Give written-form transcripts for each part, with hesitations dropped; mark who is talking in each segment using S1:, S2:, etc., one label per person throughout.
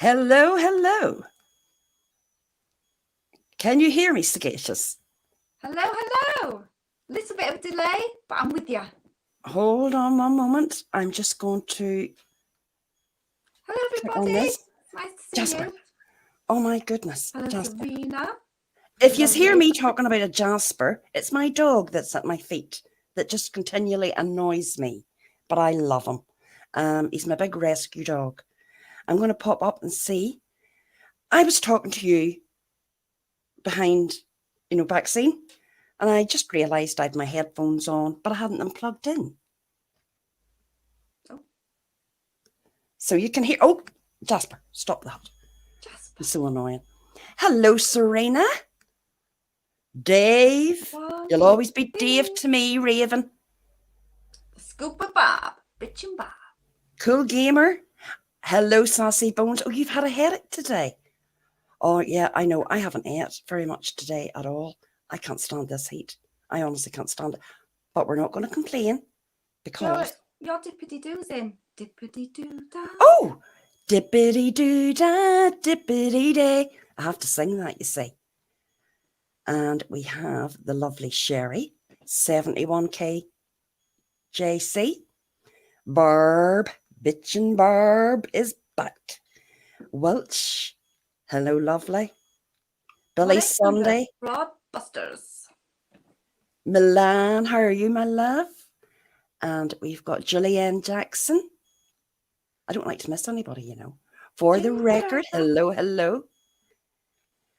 S1: Hello, hello. Can you hear me, Sagacious?
S2: Hello, hello. Little bit of delay, but I'm with you.
S1: Hold on one moment. I'm just going to
S2: Hello,
S1: click on
S2: everybody.
S1: this.
S2: Nice to see
S1: Jasper.
S2: you.
S1: Oh my goodness.
S2: Hello,
S1: Jasper.
S2: Serena.
S1: If you hear
S2: Lovely.
S1: me talking about a Jasper, it's my dog that's at my feet that just continually annoys me. But I love him. He's my big rescue dog. I'm going to pop up and see. I was talking to you behind, back scene, and I just realised I had my headphones on, but I hadn't them plugged in.
S2: Oh.
S1: So you can hear. Oh, Jasper, stop that.
S2: Jasper.
S1: It's so annoying. Hello, Serena. Dave. You'll always be Dave to me, Raven.
S2: Scuba Bob. Bitchin' Bob.
S1: Cool Gamer. Hello, Sassy Bones. Oh, you've had a headache today. Oh, yeah, I know. I haven't ate very much today at all. I can't stand this heat. I honestly can't stand it. But we're not going to complain because...
S2: Your dippity-doo's in. Dippity-doo-da.
S1: Oh! Dippity-doo-da, dippity-day. I have to sing that, you see. And we have the lovely Sherry, 71k JC. Barb, bitchin' Barb is back. Welch, hello, lovely. Billy Sunday.
S2: Broadbusters.
S1: Milan, how are you, my love? And we've got Julianne Jackson. I don't like to miss anybody, you know. For the record, hello, hello.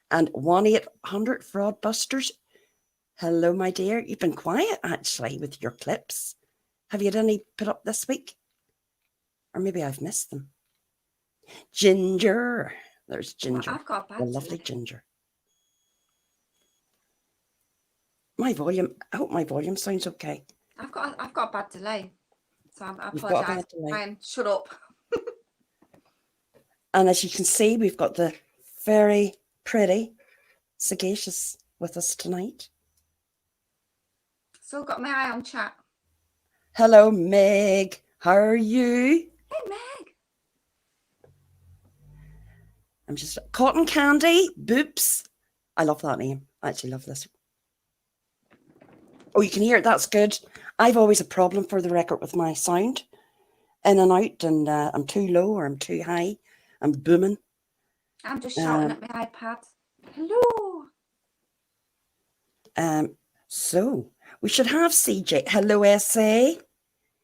S1: And 1-800 Fraudbusters. Hello, my dear. You've been quiet, actually, with your clips. Have you had any put up this week? Or maybe I've missed them. Ginger. There's Ginger.
S2: Well, I've got
S1: the lovely Ginger. My volume, I hope my volume sounds okay.
S2: I've got a bad delay. So I apologise. And shut up.
S1: And as you can see, we've got the very pretty Sagacious with us tonight.
S2: Still got my eye on chat.
S1: Hello, Meg. How are you?
S2: Hey, Meg.
S1: I'm just... Cotton Candy. Boops. I love that name. I actually love this. Oh, you can hear it. That's good. I've always a problem, for the record, with my sound. In and out, and I'm too low or I'm too high. I'm booming.
S2: I'm just shouting at my iPad. Hello.
S1: So we should have CJ. Hello, SA.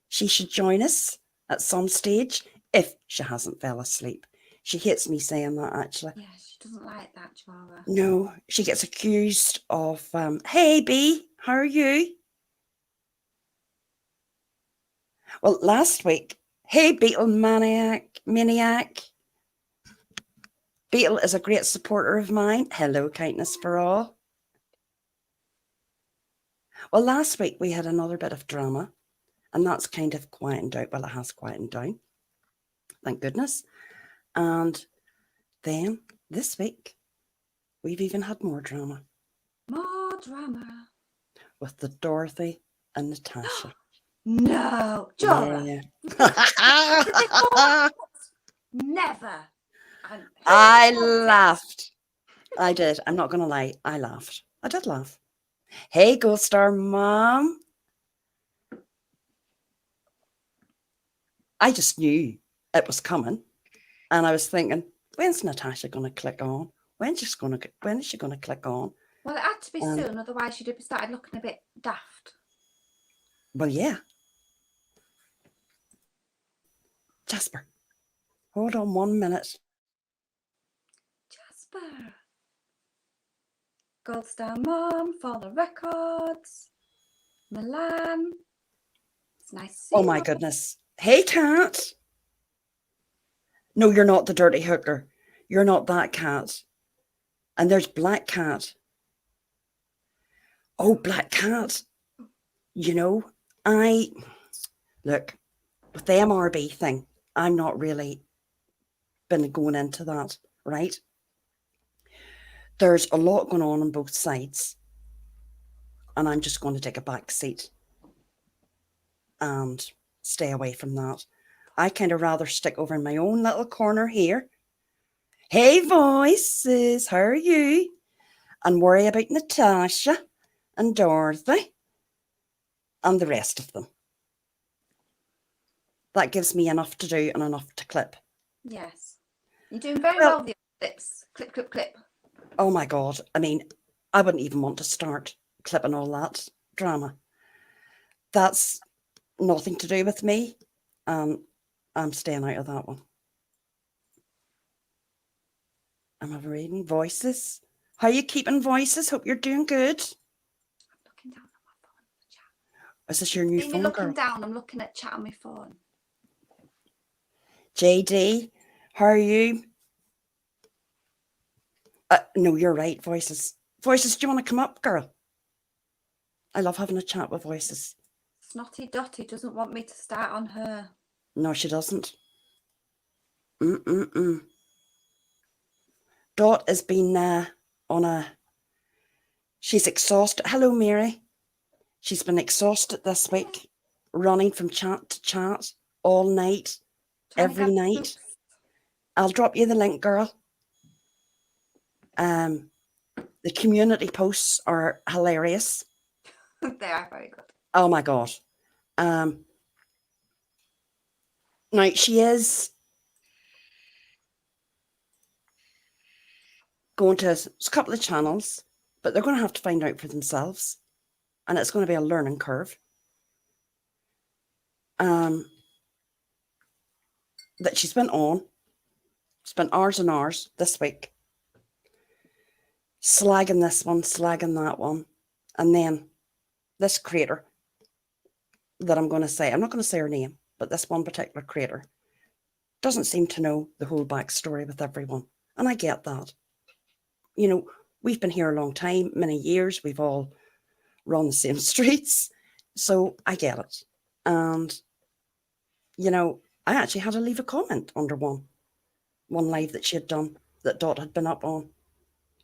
S1: She should join us at some stage if she hasn't fell asleep. She hates me saying that, actually.
S2: Yeah, she doesn't like that, Chihuahua.
S1: No, she gets accused of, hey, B, how are you? Well, last week, hey, Beetle Maniac. Beetle is a great supporter of mine. Hello, kindness for all. Well, last week we had another bit of drama, and that's kind of quietened out. Well, it has quietened down. Thank goodness. And then this week, we've even had more drama.
S2: More drama.
S1: With the Dorothy and Natasha.
S2: No, Jora.
S1: Yeah.
S2: Never.
S1: I laughed. I did. I'm not going to lie. I laughed. I did laugh. Hey, Gold Star Mom. I just knew it was coming. And I was thinking, when's Natasha going to click on? When is she going to click on?
S2: Well, it had to be soon, otherwise she'd have started looking a bit daft.
S1: Well, yeah. Jasper, hold on 1 minute.
S2: Jasper. Gold Star Mom for the records. Milan. It's nice to see you.
S1: Oh, my goodness. Hey, Cat. No, you're not the dirty hooker. You're not that cat. And there's Black Cat. Oh, Black Cat. You know, look, with the MRB thing, I'm not really been going into that, right? There's a lot going on both sides. And I'm just going to take a back seat and stay away from that. I kind of rather stick over in my own little corner here Hey, voices, how are you? And worry about Natasha and Dorothy and the rest of them. That gives me enough to do and enough to clip.
S2: Yes. You're doing very well with your clips. Clip, clip, clip.
S1: Oh my God. I mean, I wouldn't even want to start clipping all that drama. That's nothing to do with me. I'm staying out of that one. Am I reading voices? How you keeping, voices? Hope you're doing good.
S2: I'm looking down at my phone for chat.
S1: Is this your new
S2: See me
S1: phone,
S2: looking
S1: girl?
S2: down, I'm looking at chat on my phone.
S1: JD, how are you? No, you're right, voices. Voices, do you want to come up, girl? I love having a chat with voices.
S2: Snotty Dotty doesn't want me to start on her.
S1: No, she doesn't. Dot has been on a... She's exhausted. Hello, Mary. She's been exhausted this week, running from chat to chat all night, every night. I'll drop you the link, girl. The community posts are hilarious.
S2: They are very good.
S1: Oh my God. Now, she is going to a couple of channels, but they're going to have to find out for themselves. And it's going to be a learning curve. That she's been on, spent hours and hours this week, slagging this one, slagging that one. And then this creator that I'm going to say, I'm not going to say her name, but this one particular creator doesn't seem to know the whole backstory with everyone. And I get that. You know, we've been here a long time, many years. We've all run the same streets. So I get it. And, you know, I actually had to leave a comment under one live that she had done that Dot had been up on,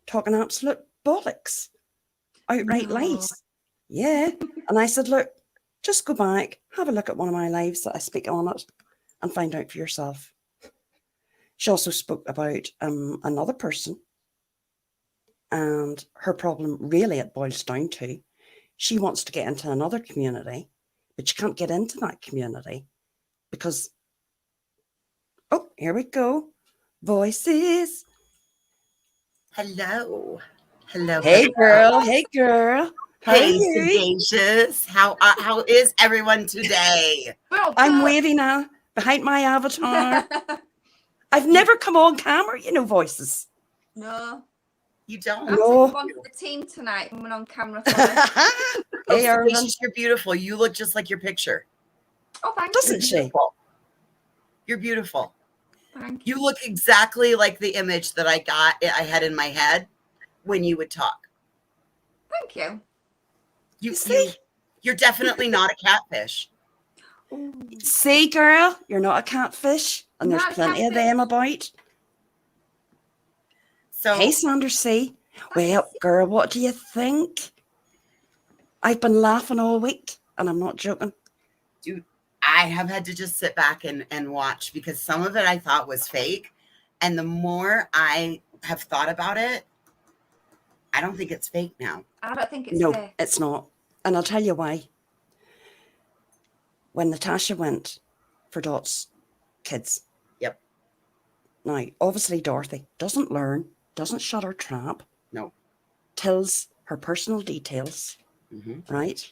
S1: talking absolute bollocks, outright lies. Yeah. And I said, look, just go back, have a look at one of my lives that I speak on it and find out for yourself. She also spoke about another person, and her problem really it boils down to she wants to get into another community, but she can't get into that community because, oh, here we go. Voices.
S3: Hello. Hello.
S1: Hey, girl. Hey, girl. How are
S3: Hey,
S1: you?
S3: Sagacious. How is everyone today?
S1: I'm waving now behind my avatar. I've never come on camera, you know, voices.
S2: No.
S3: You don't?
S2: I'm taking one for the team tonight, coming on camera for me.
S1: Hey, Irvin.
S3: Sagacious, you're beautiful. You look just like your picture.
S2: Oh, thank
S1: Doesn't
S2: you.
S1: she?
S3: You're beautiful.
S2: Thank you.
S3: You look exactly like the image that I had in my head when you would talk.
S2: Thank you.
S3: You see? You're definitely not a catfish.
S2: Ooh.
S1: See, girl, you're not a catfish, and there's plenty of them about.
S3: So,
S1: hey, Sanders, see? Well, girl, what do you think? I've been laughing all week, and I'm not joking.
S3: Dude, I have had to just sit back and watch because some of it I thought was fake. And the more I have thought about it, I don't think it's fake now.
S2: I don't think it's
S1: no,
S2: fake.
S1: It's not. And I'll tell you why. When Natasha went for Dot's kids.
S3: Yep.
S1: Now, obviously, Dorothy doesn't learn, doesn't shut her trap.
S3: No.
S1: Tells her personal details, right?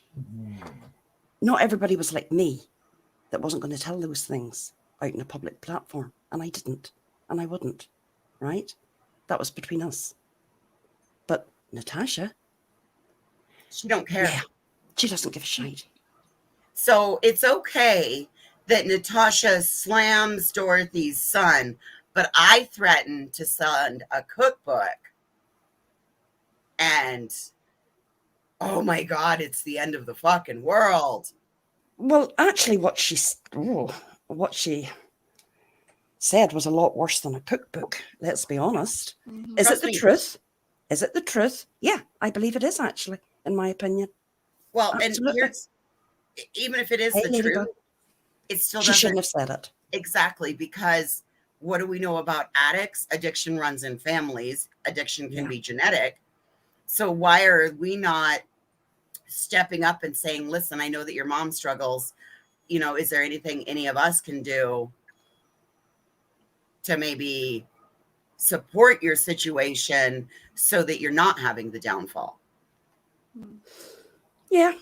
S1: Not everybody was like me that wasn't going to tell those things out in a public platform. And I didn't. And I wouldn't, right? That was between us. But Natasha,
S3: she don't care.
S1: Yeah, she doesn't give a shit.
S3: So it's okay that Natasha slams Dorothy's son, but I threatened to send a cookbook. And, oh my God, it's the end of the fucking world.
S1: Well, actually, what she said was a lot worse than a cookbook, let's be honest. Is it the truth? Is it the truth? Yeah, I believe it is, actually, in my opinion.
S3: Well,
S1: absolutely.
S3: And here's, even if it is the truth, it still
S1: she shouldn't have said it.
S3: Exactly, because What do we know about addicts? Addiction runs in families. Addiction can be genetic. So why are we not stepping up and saying, listen, I know that your mom struggles. You know, is there anything any of us can do to maybe support your situation so that you're not having the downfall?
S1: Yeah.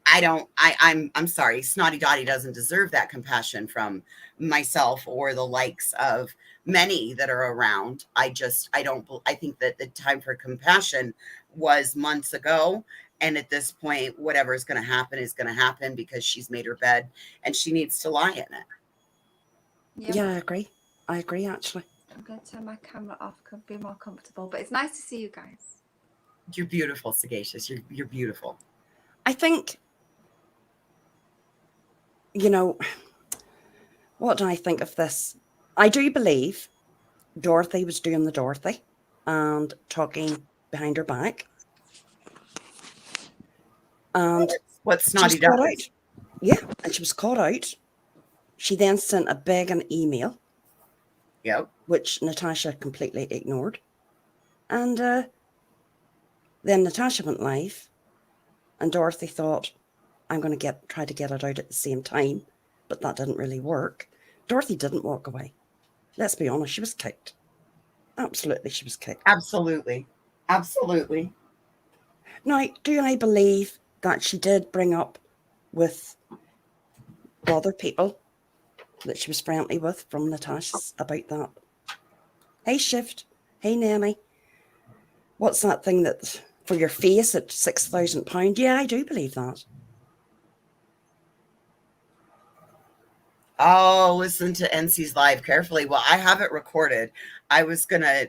S3: I'm sorry, Snotty Dottie doesn't deserve that compassion from myself or the likes of many that are around. I think that the time for compassion was months ago. And at this point, whatever is going to happen is going to happen because she's made her bed and she needs to lie in it.
S1: Yeah, I agree, actually.
S2: I'm going to turn my camera off to be more comfortable, but it's nice to see you guys.
S3: You're beautiful, Sagacious. You're beautiful.
S1: I think, you know, what do I think of this? I do believe Dorothy was doing the Dorothy and talking behind her back. And
S3: what's Snotty Dottie?
S1: Yeah, and she was caught out. She then sent a begging email.
S3: Yep.
S1: Which Natasha completely ignored. And then Natasha went live, and Dorothy thought, I'm going to try to get it out at the same time, but that didn't really work. Dorothy didn't walk away. Let's be honest, she was kicked. Absolutely, she was kicked.
S3: Absolutely.
S1: Now, do I believe that she did bring up with other people that she was friendly with from Natasha's about that? Hey, Shift. Hey, Nanny. What's that thing that for your face at £6,000? Yeah, I do believe that.
S3: Oh, listen to NC's live carefully. Well, I have it recorded. I was going to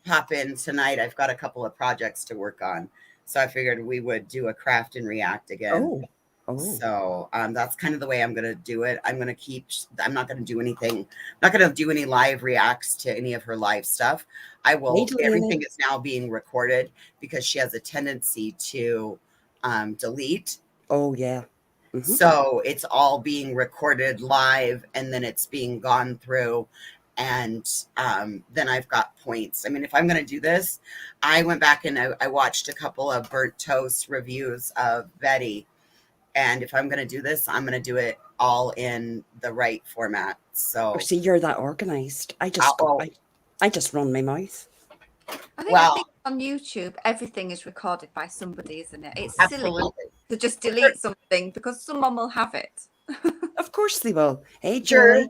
S3: pop in tonight. I've got a couple of projects to work on. So I figured we would do a craft and react again.
S1: Oh.
S3: So that's kind of the way I'm going to do it. I'm not going to do anything. I'm not going to do any live reacts to any of her live stuff. Everything is now being recorded because she has a tendency to delete.
S1: Oh, yeah.
S3: Mm-hmm. So it's all being recorded live and then it's being gone through. And then I've got points. I mean, if I'm going to do this, I went back and I watched a couple of Burnt Toast reviews of Betty. And if I'm going to do this, I'm going to do it all in the right format. So
S1: see, you're that organized. I just run my mouth.
S2: I think on YouTube, everything is recorded by somebody, isn't it? It's silly to just delete something because someone will have it.
S1: Of course they will. Hey, Julie.
S3: Sure.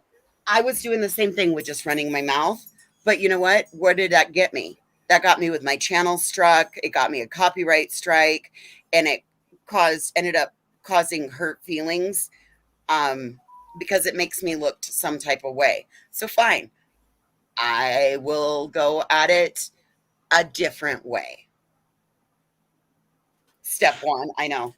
S3: I was doing the same thing with just running my mouth. But you know what? Where did that get me? That got me with my channel struck. It got me a copyright strike. And it ended up causing hurt feelings because it makes me look some type of way. So fine. I will go at it a different way. Step one, I know.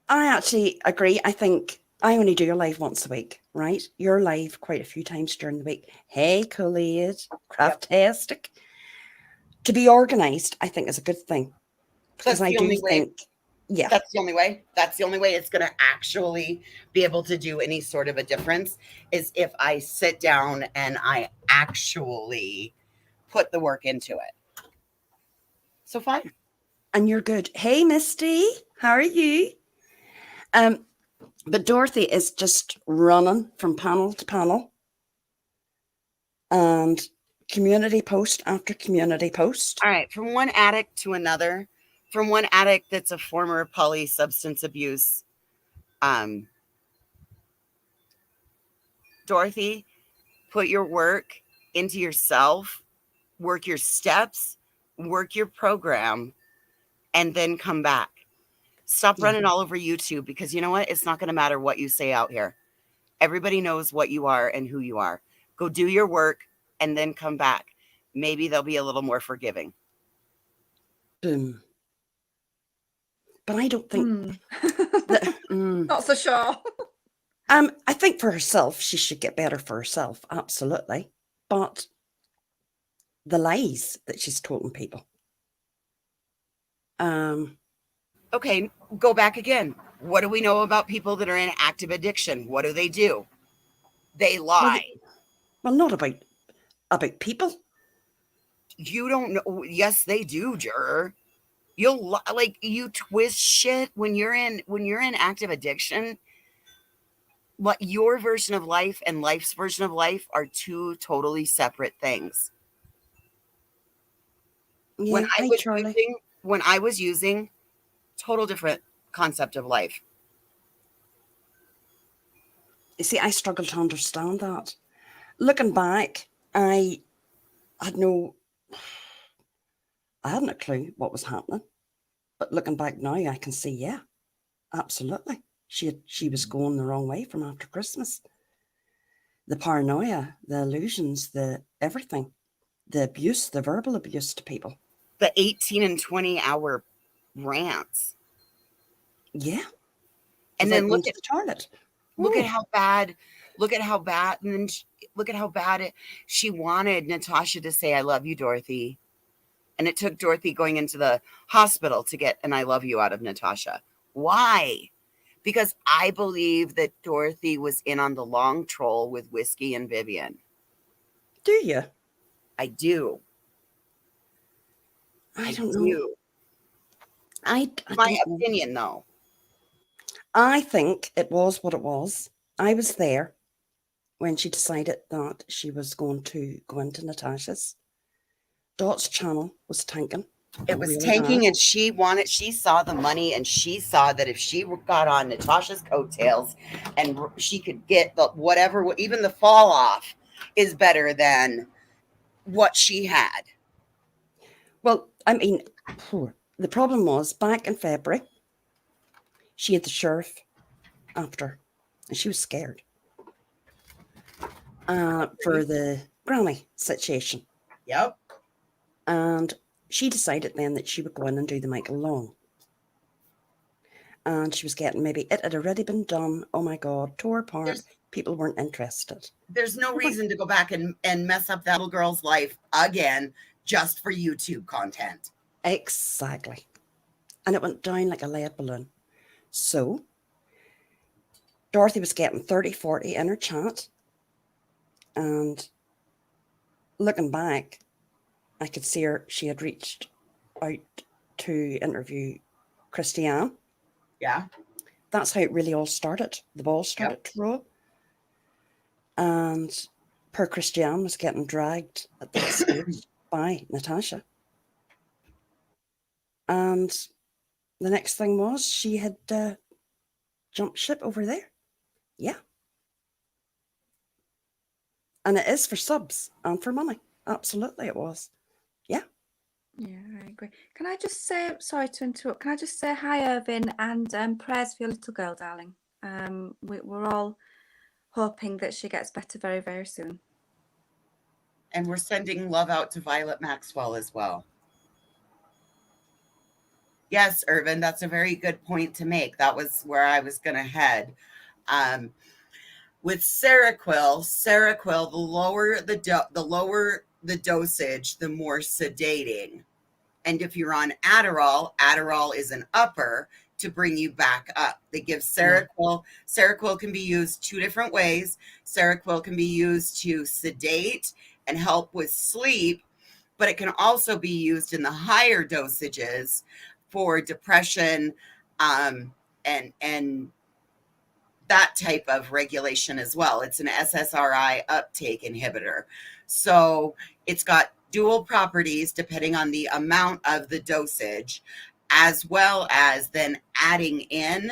S1: I actually agree. I think I only do your live once a week, right? You're live quite a few times during the week. Hey, Kool-Aid, Craftastic. To be organized, I think is a good thing. Because I do think, yeah.
S3: That's the only way. That's the only way it's going to actually be able to do any sort of a difference is if I sit down and I actually put the work into it. So fine.
S1: And you're good. Hey, Misty, how are you? But Dorothy is just running from panel to panel and community post after community post.
S3: All right. From one addict to another, from one addict that's a former poly substance abuse. Dorothy, put your work into yourself, work your steps, work your program, and then come back. Stop running all over YouTube because you know what? It's not going to matter what you say out here. Everybody knows what you are and who you are. Go do your work and then come back. Maybe they'll be a little more forgiving.
S1: Boom. But I don't think
S2: not so sure.
S1: I think for herself, she should get better for herself. Absolutely. But the lies that she's told people.
S3: Okay, go back again. What do we know about people that are in active addiction? What do they do? They lie.
S1: Well, not about people.
S3: You don't know. Yes, they do, juror. You'll like you twist shit when you're in active addiction. What your version of life and life's version of life are two totally separate things.
S1: Yeah, hi Charlie.
S3: When I was using, total different concept of life.
S1: You see, I struggle to understand that. Looking back, I hadn't a clue what was happening. But looking back now, I can see, yeah, absolutely. She was going the wrong way from after Christmas. The paranoia, the illusions, the everything, the abuse, the verbal abuse to people.
S3: The 18 and 20-hour rants.
S1: Yeah.
S3: And then look at
S1: the toilet.
S3: Look at how bad, and then look at how bad she wanted Natasha to say, I love you, Dorothy. And it took Dorothy going into the hospital to get an I love you out of Natasha. Why? Because I believe that Dorothy was in on the long troll with Whiskey and Vivian.
S1: Do you?
S3: I do.
S1: I don't know.
S3: My opinion, though.
S1: I think it was what it was. I was there when she decided that she was going to go into Natasha's. Dot's channel was tanking.
S3: It was really tanking bad. And she saw the money, and she saw that if she got on Natasha's coattails and she could get the whatever, even the fall off is better than what she had.
S1: Well, I mean, the problem was back in February, she had the sheriff after, and she was scared for the Grammy situation.
S3: Yep.
S1: And she decided then that she would go in and do the Michael Long. And she was getting it had already been done. Oh my God, tore apart. People weren't interested.
S3: There's no reason to go back and mess up that little girl's life again just for YouTube content.
S1: Exactly. And it went down like a lead balloon. So Dorothy was getting 30, 40 in her chat. And looking back, I could see she had reached out to interview Christiane.
S3: Yeah.
S1: That's how it really all started. The ball started to roll. And poor Christiane was getting dragged at that stage by Natasha. And the next thing was she had jumped ship over there. Yeah. And it is for subs and for money. Absolutely it was. Yeah.
S2: Yeah, I agree. Can I just say, sorry to interrupt, can I just say hi, Irvin, and prayers for your little girl, darling. We're all hoping that she gets better very, very soon.
S3: And we're sending love out to Violet Maxwell as well. Yes, Irvin, that's a very good point to make. That was where I was going to head. With Seroquel, the lower the dosage, the more sedating. And if you're on Adderall is an upper to bring you back up. They give Seroquel. Seroquel can be used two different ways. Seroquel can be used to sedate and help with sleep, but it can also be used in the higher dosages for depression and that type of regulation as well. It's an SSRI uptake inhibitor. So it's got dual properties depending on the amount of the dosage, as well as then adding in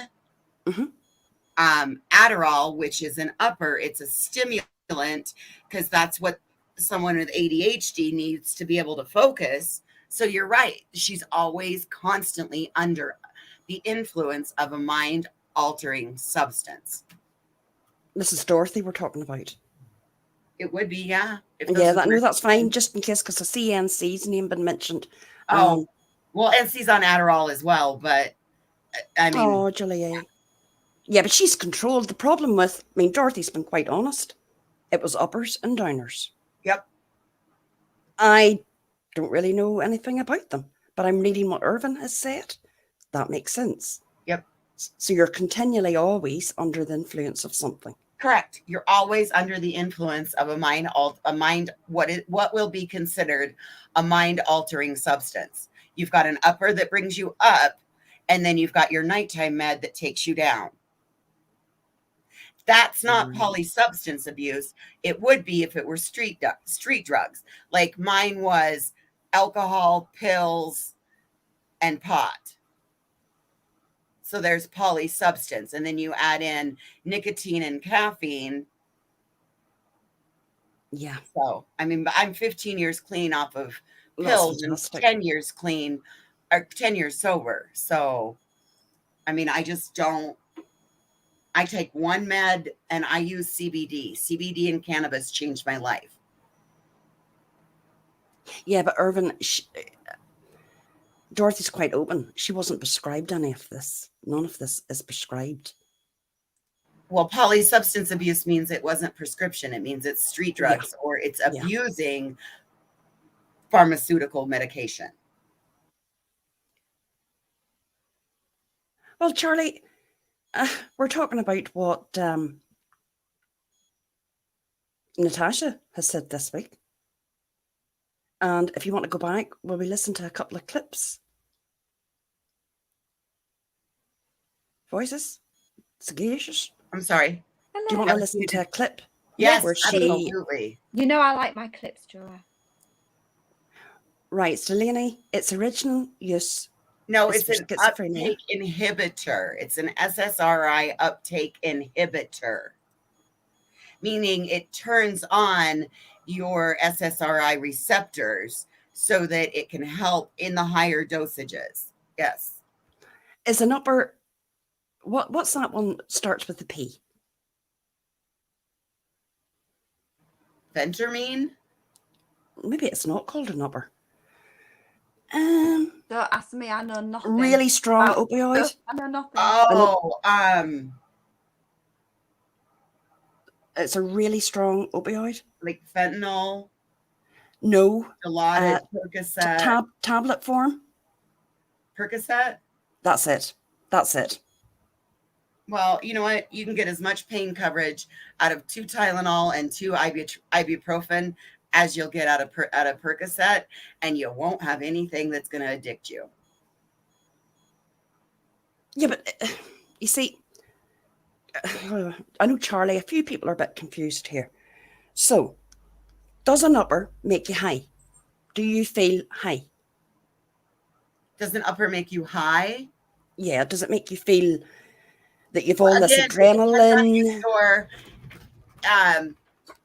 S3: Adderall, which is an upper. It's a stimulant because that's what someone with ADHD needs to be able to focus. So you're right. She's always constantly under the influence of a mind-altering substance.
S1: This is Dorothy we're talking about.
S3: It would be, yeah.
S1: That's fine, just in case, because I see NC's name been mentioned.
S3: Well, NC's on Adderall as well, but I mean...
S1: Oh, Julie. Yeah, but she's controlled. The problem with, Dorothy's been quite honest. It was uppers and downers.
S3: Yep.
S1: I don't really know anything about them, but I'm reading what Irvin has said. That makes sense.
S3: Yep.
S1: So you're continually always under the influence of something.
S3: Correct. You're always under the influence of what will be considered a mind altering substance. You've got an upper that brings you up, and then you've got your nighttime med that takes you down. That's not
S1: Right.
S3: polysubstance abuse. It would be if it were street drugs. Like mine was alcohol, pills, and pot. So there's polysubstance, and then you add in nicotine and caffeine.
S1: Yeah.
S3: So, I mean, I'm 15 years clean off of
S1: That's
S3: pills and
S1: fantastic.
S3: 10 years clean or 10 years sober. So, I mean, I just don't. I take one med and I use CBD. CBD and cannabis changed my life.
S1: Yeah, but Irvin, Dorothy's quite open. She wasn't prescribed any of this. None of this is prescribed.
S3: Well, polysubstance abuse means it wasn't prescription. It means it's street
S1: Yeah.
S3: drugs or it's
S1: Yeah.
S3: abusing pharmaceutical medication.
S1: Well, Charlie, we're talking about what Natasha has said this week. And if you want to go back, will we listen to a couple of clips? Voices? Sagacious?
S3: I'm sorry.
S2: Hello.
S1: Do you want to listen to a clip?
S3: Yes,
S1: Where she-
S3: absolutely.
S2: You know I like my clips, Julia.
S1: Right, so Delaney, it's original use.
S3: No,
S1: It's
S3: it's an
S1: for schizophrenia.
S3: uptake inhibitor. It's an SSRI uptake inhibitor, meaning it turns on your SSRI receptors so that it can help in the higher dosages. Yes.
S1: Is an upper, what's that one starts with a P?
S3: Phentermine?
S1: Maybe it's not called an upper.
S2: Don't ask me, I know nothing.
S1: Really strong
S2: about
S1: opioid.
S2: stuff. I know nothing.
S3: Oh,
S1: It's a really strong opioid.
S3: like fentanyl,
S1: No,
S3: Dilaudid, Percocet.
S1: tablet form.
S3: Percocet?
S1: That's it. That's it.
S3: Well, you know what? You can get as much pain coverage out of 2 Tylenol and 2 ibuprofen as you'll get out of Percocet, and you won't have anything that's going to addict you.
S1: Yeah, but you see, I know, Charlie, a few people are a bit confused here. So, does an upper make you high? Do you feel high?
S3: Does an upper make you high?
S1: Yeah, does it make you feel that you've all this adrenaline?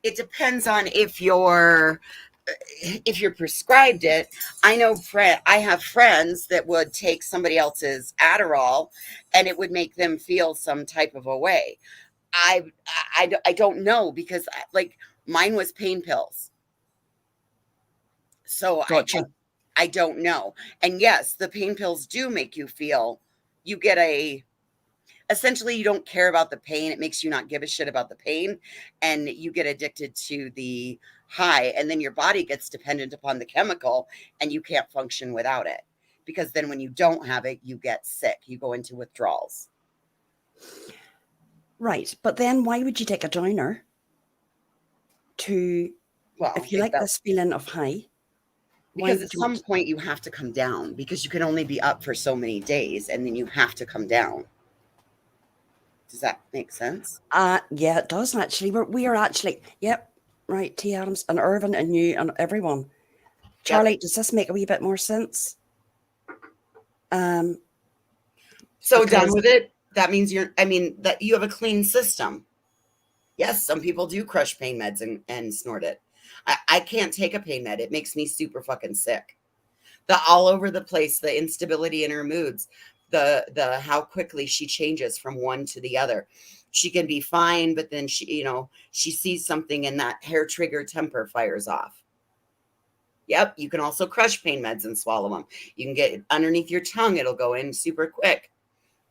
S3: It depends on if you're prescribed it. I know I have friends that would take somebody else's Adderall and it would make them feel some type of a way. I don't know, because like mine was pain pills. So
S1: Gotcha.
S3: I don't know. And yes, the pain pills do make you feel, you get essentially you don't care about the pain. It makes you not give a shit about the pain, and you get addicted to the high, and then your body gets dependent upon the chemical and you can't function without it, because then when you don't have it, you get sick. You go into withdrawals.
S1: Right, but then why would you take a downer to,
S3: Well,
S1: if you like this feeling of high?
S3: Because at some point you have to come down, because you can only be up for so many days and then you have to come down. Does that make sense?
S1: Yeah, it does actually. We are actually, yep, right, T. Adams and Irvin and you and everyone. Charlie, does this make a wee bit more sense?
S3: So
S1: because-
S3: done with it. That means that you have a clean system. Yes, some people do crush pain meds and snort it. I can't take a pain med. It makes me super fucking sick. The all over the place, the instability in her moods, the how quickly she changes from one to the other. She can be fine, but then she sees something and that hair trigger temper fires off. Yep, you can also crush pain meds and swallow them. You can get underneath your tongue. It'll go in super quick.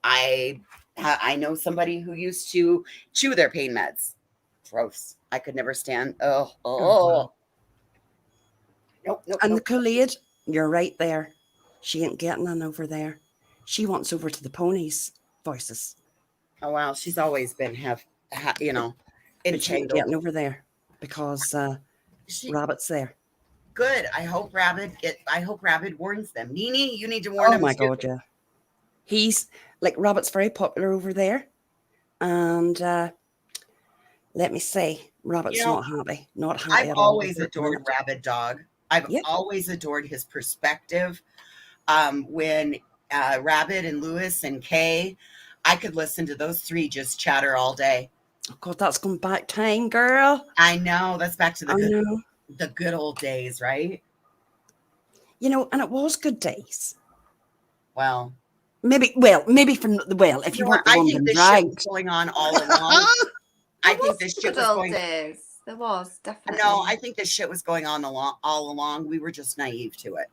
S3: I know somebody who used to chew their pain meds. Gross. I could never stand. Oh. Nope.
S1: And the Kool-Aid, you're right there. She ain't getting on over there. She wants over to the ponies' voices.
S3: Oh wow, she's always been
S1: But she ain't
S3: entangled.
S1: getting over there because Rabbit's there.
S3: Good. I hope Rabbit warns them. Nini, you need to warn
S1: Oh
S3: them
S1: my
S3: too.
S1: God, yeah. He's like, Rabbit's very popular over there. And let me say, Rabbit's not happy. Not happy
S3: I've
S1: at all.
S3: always adored Rabbit Dog. I've always adored his perspective. When Rabbit and Lewis and Kay, I could listen to those three just chatter all day.
S1: Oh God, that's gone back time, girl.
S3: I know. That's back to
S1: I know.
S3: the good old days, right?
S1: You know, and it was good days.
S3: Well,
S1: maybe from if you weren't the
S3: I
S1: one
S3: think
S1: being
S3: this
S1: dragged.
S3: shit was going on all along. I think this shit was going.
S2: Days. There was definitely.
S3: No, I think this shit was going on all along. We were just naive to it.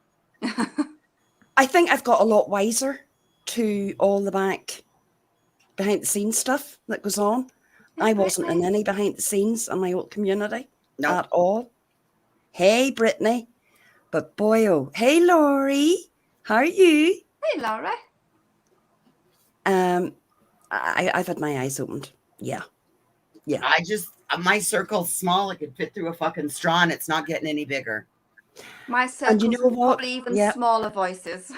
S1: I think I've got a lot wiser to all the behind the scenes stuff that goes on. I wasn't in any behind the scenes in my old community at all. Hey, Brittany. But boy, oh, hey, Laurie. How are you?
S2: Hey, Laura.
S1: I've had my eyes opened. Yeah.
S3: My circle's small. It could fit through a fucking straw, and it's not getting any bigger.
S2: My circle's
S1: you know
S2: probably even smaller voices.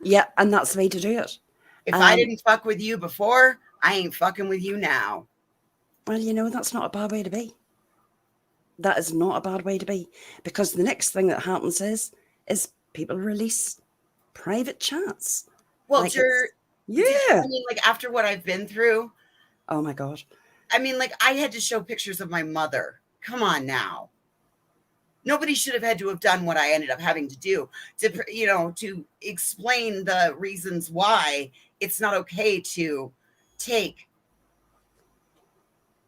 S1: Yeah, and that's the way to do it.
S3: If I didn't fuck with you before, I ain't fucking with you now.
S1: Well, you know, that's not a bad way to be. That is not a bad way to be. Because the next thing that happens is people release private chats.
S3: Well,
S1: like
S3: I mean, like, after what I've been through.
S1: Oh my God.
S3: I mean, like, I had to show pictures of my mother. Come on now. Nobody should have had to have done what I ended up having to do to explain the reasons why it's not okay to take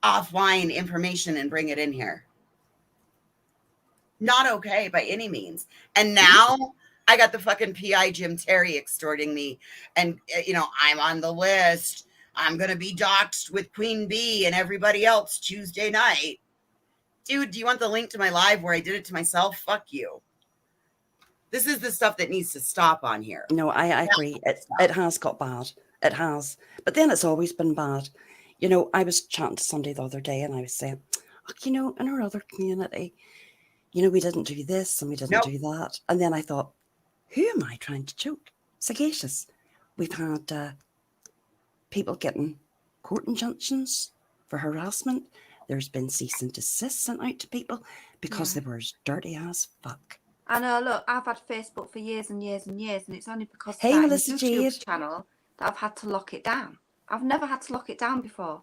S3: offline information and bring it in here. Not okay by any means. And now I got the fucking PI Jim Terry extorting me. And, I'm on the list. I'm going to be doxxed with Queen Bee and everybody else Tuesday night. Dude, do you want the link to my live where I did it to myself? Fuck you. This is the stuff that needs to stop on here.
S1: No, I agree. It has got bad. It has. But then it's always been bad. You know, I was chatting to somebody the other day and I was saying, in our other community, we didn't do this and we didn't do that. And then I thought, who am I trying to joke? Sagacious. We've had people getting court injunctions for harassment. There's been cease and desist sent out to people because they were as dirty as fuck.
S2: I know, look, I've had Facebook for years and years and years, and it's only because of
S1: hey,
S2: that
S1: Melissa
S2: YouTube
S1: Jade.
S2: channel that I've had to lock it down. I've never had to lock it down before.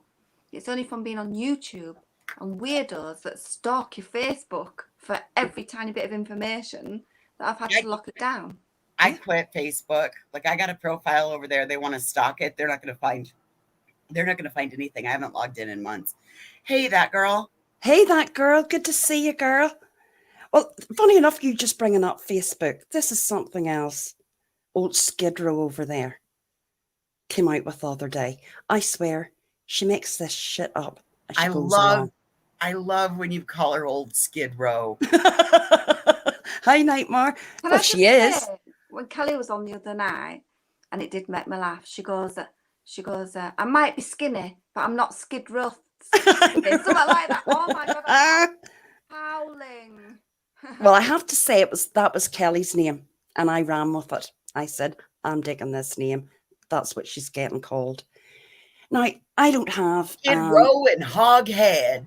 S2: It's only from being on YouTube and weirdos that stalk your Facebook for every tiny bit of information that I've had to lock it down.
S3: I quit Facebook. Like, I got a profile over there. They want to stalk it. They're not going to find anything. I haven't logged in months. Hey, that girl.
S1: Hey, that girl. Good to see you, girl. Well, funny enough, you just bringing up Facebook. This is something else. Old Skid Row over there came out with the other day. I swear, she makes this shit up as she goes along.
S3: I love when you call her Old Skid Row.
S1: Hi, Nightmare. Well, she is.
S2: When Kelly was on the other night, and it did make me laugh, she goes, I might be skinny, but I'm not Skid Row. Something like that. Oh my God, I'm howling.
S1: Well, I have to say that was Kelly's name, and I ran with it. I said, I'm digging this name. That's what she's getting called. Now, I don't have
S3: Skid Row and Hoghead.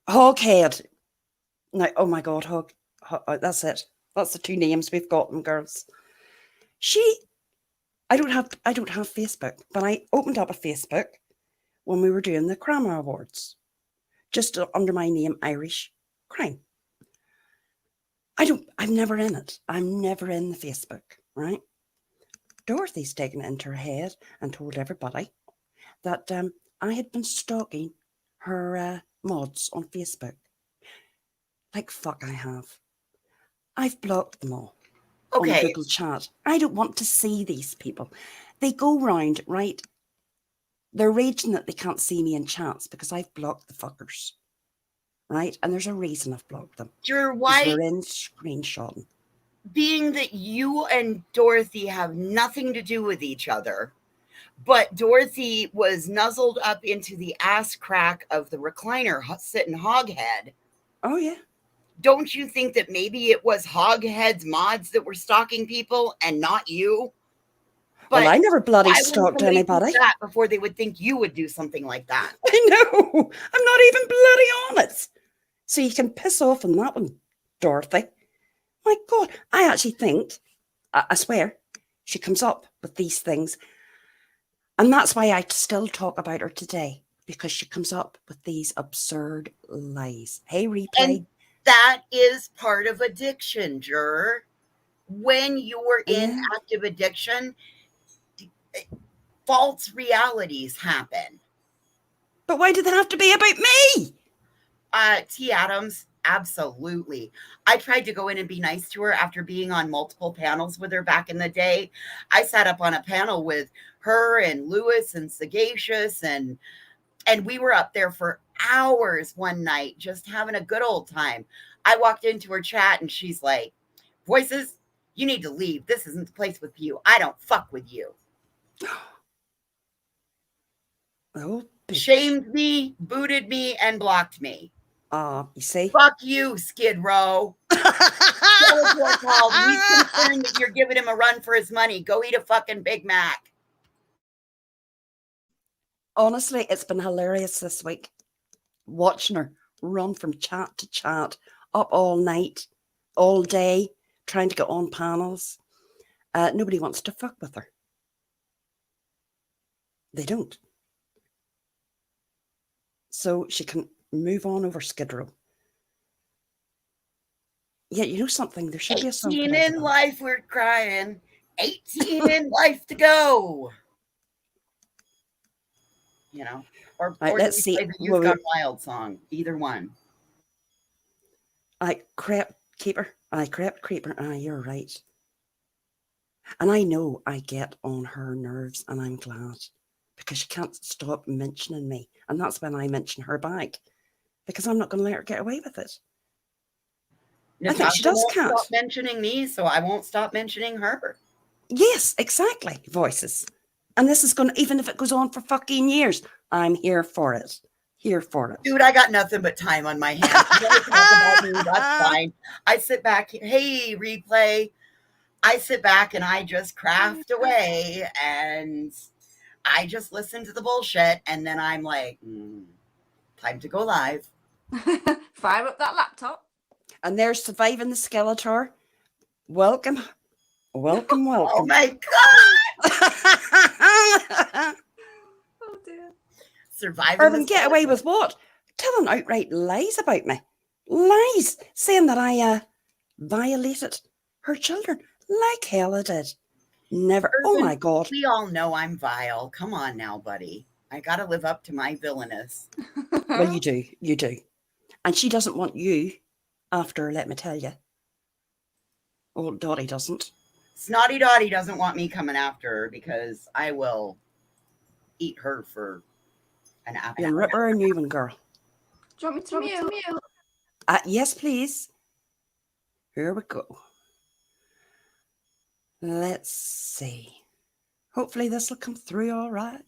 S1: Hoghead. Now, oh my God, Hog. That's it. That's the two names we've got them, girls. I don't have Facebook, but I opened up a Facebook when we were doing the Crime Awards, just under my name, Irish Crime. I'm never in it. I'm never in the Facebook, right? Dorothy's taken it into her head and told everybody that I had been stalking her mods on Facebook. Like fuck I have. I've blocked them all on Google Chat. I don't want to see these people. They go round, right? They're raging that they can't see me in chats because I've blocked the fuckers. Right? And there's a reason I've blocked them.
S3: Your wife.
S1: They're in screenshotting.
S3: Being that you and Dorothy have nothing to do with each other, But Dorothy was nuzzled up into the ass crack of the recliner, sitting hoghead.
S1: Oh, yeah.
S3: Don't you think that maybe it was Hoghead's mods that were stalking people and not you? But
S1: well, I never bloody
S3: why
S1: stalked
S3: wouldn't somebody
S1: anybody.
S3: think that before they would think you would do something like that?
S1: I know. I'm not even bloody on it. So you can piss off on that one, Dorothy. My God, I actually think, I swear, she comes up with these things. And that's why I still talk about her today, because she comes up with these absurd lies. Hey, Replay.
S3: And that is part of addiction, juror. When you're in active addiction, false realities happen.
S1: But why did it have to be about me?
S3: T. Adams, absolutely. I tried to go in and be nice to her after being on multiple panels with her back in the day. I sat up on a panel with her and Lewis and Sagacious, and we were up there for hours one night just having a good old time. I walked into her chat and she's like, Voices, you need to leave. This isn't the place with you. I don't fuck with you.
S1: Oh, bitch.
S3: Shamed me, booted me, and blocked me.
S1: You see?
S3: Fuck you, Skid Row. That was what's called. He's concerned that you're giving him a run for his money. Go eat a fucking Big Mac.
S1: Honestly, it's been hilarious this week. Watching her run from chat to chat, up all night, all day, trying to get on panels. Nobody wants to fuck with her. They don't. So she can move on over Skid Row. Yeah, you know something? There should be a song.
S3: 18 in life, we're crying. 18 in life to go. You know, or
S1: let's see.
S3: The Youth Gone Wild song. Either one.
S1: I crept creeper. You're right. And I know I get on her nerves, and I'm glad, because she can't stop mentioning me. And that's when I mention her back, because I'm not going to let her get away with it.
S3: Natasha,
S1: I think she does
S3: stop mentioning me, so I won't stop mentioning her.
S1: Yes, exactly. Voices. And this is going to, even if it goes on for fucking years, I'm here for it. Here for it.
S3: Dude, I got nothing but time on my hands. You want to talk about me? That's fine. I sit back. Hey, Replay. I sit back and I just craft away, and I just listen to the bullshit, and then I'm like, time to go live.
S2: Fire up that laptop.
S1: And there's Surviving the Skeletor. Welcome.
S3: Oh my God.
S2: Oh dear.
S3: Surviving.
S1: Irvin, get away with what? Telling outright lies about me. Lies. Saying that I violated her children. Like hell I did. Never.
S3: Irvin,
S1: oh my God.
S3: We all know I'm vile. Come on now, buddy. I got to live up to my villainous.
S1: Well, you do. You do. And she doesn't want you after her, let me tell you. Old Dottie doesn't.
S3: Snotty Dottie doesn't want me coming after her, because I will eat her for an apple.
S1: You'll rip her a new one, girl.
S2: Do you want me to mute?
S1: Yes, please. Here we go. Let's see. Hopefully this will come through all right.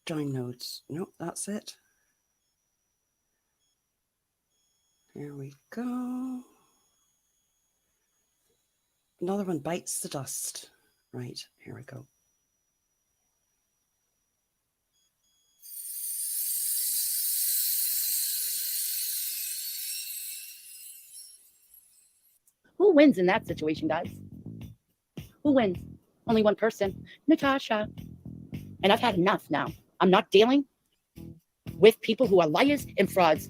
S1: Join nodes. Nope, that's it. Here we go. Another one bites the dust. Right, here we go.
S4: Who wins in that situation, guys? Who wins? Only one person, Natasha. And I've had enough now. I'm not dealing with people who are liars and frauds.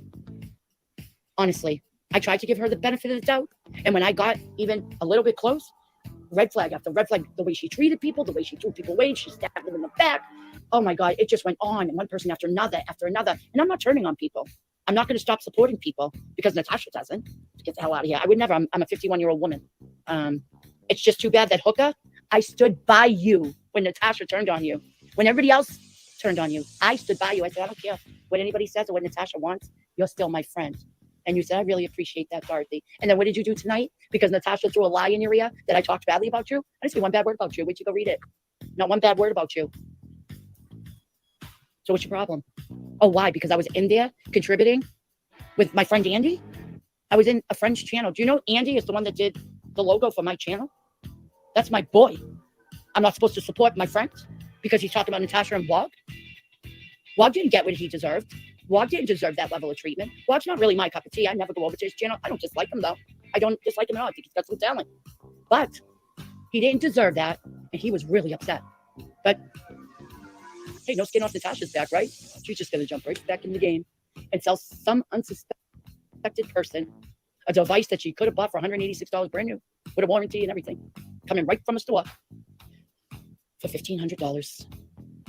S4: Honestly, I tried to give her the benefit of the doubt. And when I got even a little bit close, red flag after red flag, the way she treated people, the way she threw people away, she stabbed them in the back. Oh my God, it just went on, and one person after another. And I'm not turning on people. I'm not going to stop supporting people because Natasha doesn't. Get the hell out of here. I would never. I'm a 51-year-old woman. It's just too bad that Hooker, I stood by you when Natasha turned on you. When everybody else turned on you, I stood by you. I said, I don't care what anybody says or what Natasha wants. You're still my friend. And you said, I really appreciate that, Dorothy. And then what did you do tonight? Because Natasha threw a lie in your ear that I talked badly about you. I didn't say one bad word about you. Wait, you go read it. Not one bad word about you. So what's your problem? Oh, why? Because I was in there contributing with my friend Andy? I was in a friend's channel. Do you know Andy is the one that did the logo for my channel? That's my boy. I'm not supposed to support my friends because he's talking about Natasha and Wog? Wog didn't get what he deserved. Wog didn't deserve that level of treatment. Wog's not really my cup of tea. I never go over to his channel. I don't dislike him, though. I don't dislike him at all. I think he's got some talent. But he didn't deserve that, and he was really upset. But, hey, no skin off Natasha's back, right? She's just going to jump right back in the game and sell some unsuspected person a device that she could have bought for $186 brand new with a warranty and everything, coming right from a store for $1,500.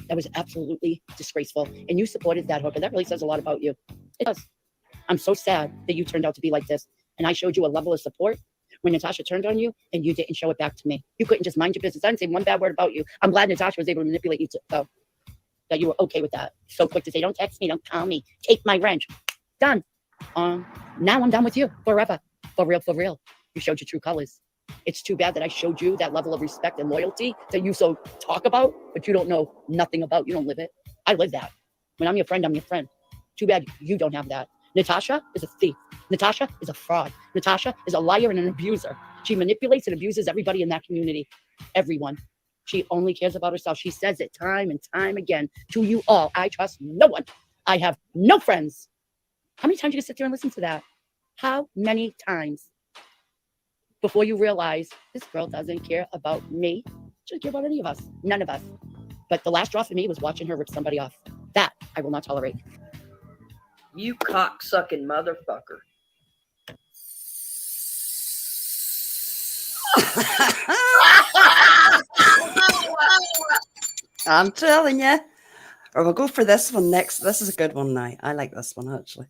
S4: That was absolutely disgraceful. And you supported that hooker. That really says a lot about you. It does. I'm so sad that you turned out to be like this. And I showed you a level of support when Natasha turned on you and you didn't show it back to me. You couldn't just mind your business. I didn't say one bad word about you. I'm glad Natasha was able to manipulate you though. That you were okay with that. So quick to say, don't text me, don't call me, take my wrench. Done. Now I'm done with you forever. For real, for real. You showed your true colors. It's too bad that I showed you that level of respect and loyalty that you so talk about, but you don't know nothing about. You don't live it. I live that. When I'm your friend, I'm your friend. Too bad you don't have that. Natasha is a thief. Natasha is a fraud. Natasha is a liar and an abuser. She manipulates and abuses everybody in that community. Everyone. She only cares about herself. She says it time and time again to you all. I trust no one. I have no friends. How many times you can sit there and listen to that? How many times? Before you realize this girl doesn't care about me. She doesn't care about any of us. None of us. But the last straw for me was watching her rip somebody off. That I will not tolerate.
S5: You cocksucking motherfucker.
S1: I'm telling you. Or we'll go for this one next. This is a good one now. I like this one, actually.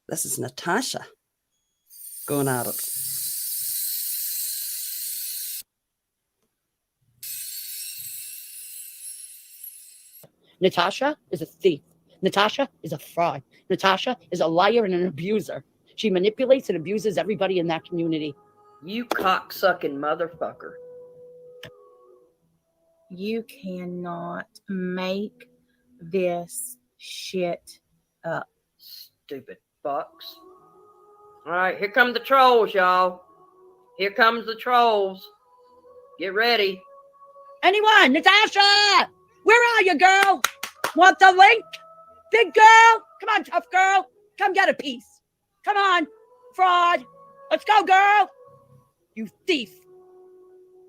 S1: This is Natasha going at it.
S4: Natasha is a thief. Natasha is a fraud. Natasha is a liar and an abuser. She manipulates and abuses everybody in that community.
S5: You cocksucking motherfucker.
S6: You cannot make this shit up.
S5: Stupid fucks. All right, here come the trolls, y'all. Here comes the trolls. Get ready.
S4: Anyone? Natasha! Where are you, girl? Want the link? Big girl? Come on, tough girl. Come get a piece. Come on, fraud. Let's go, girl. You thief.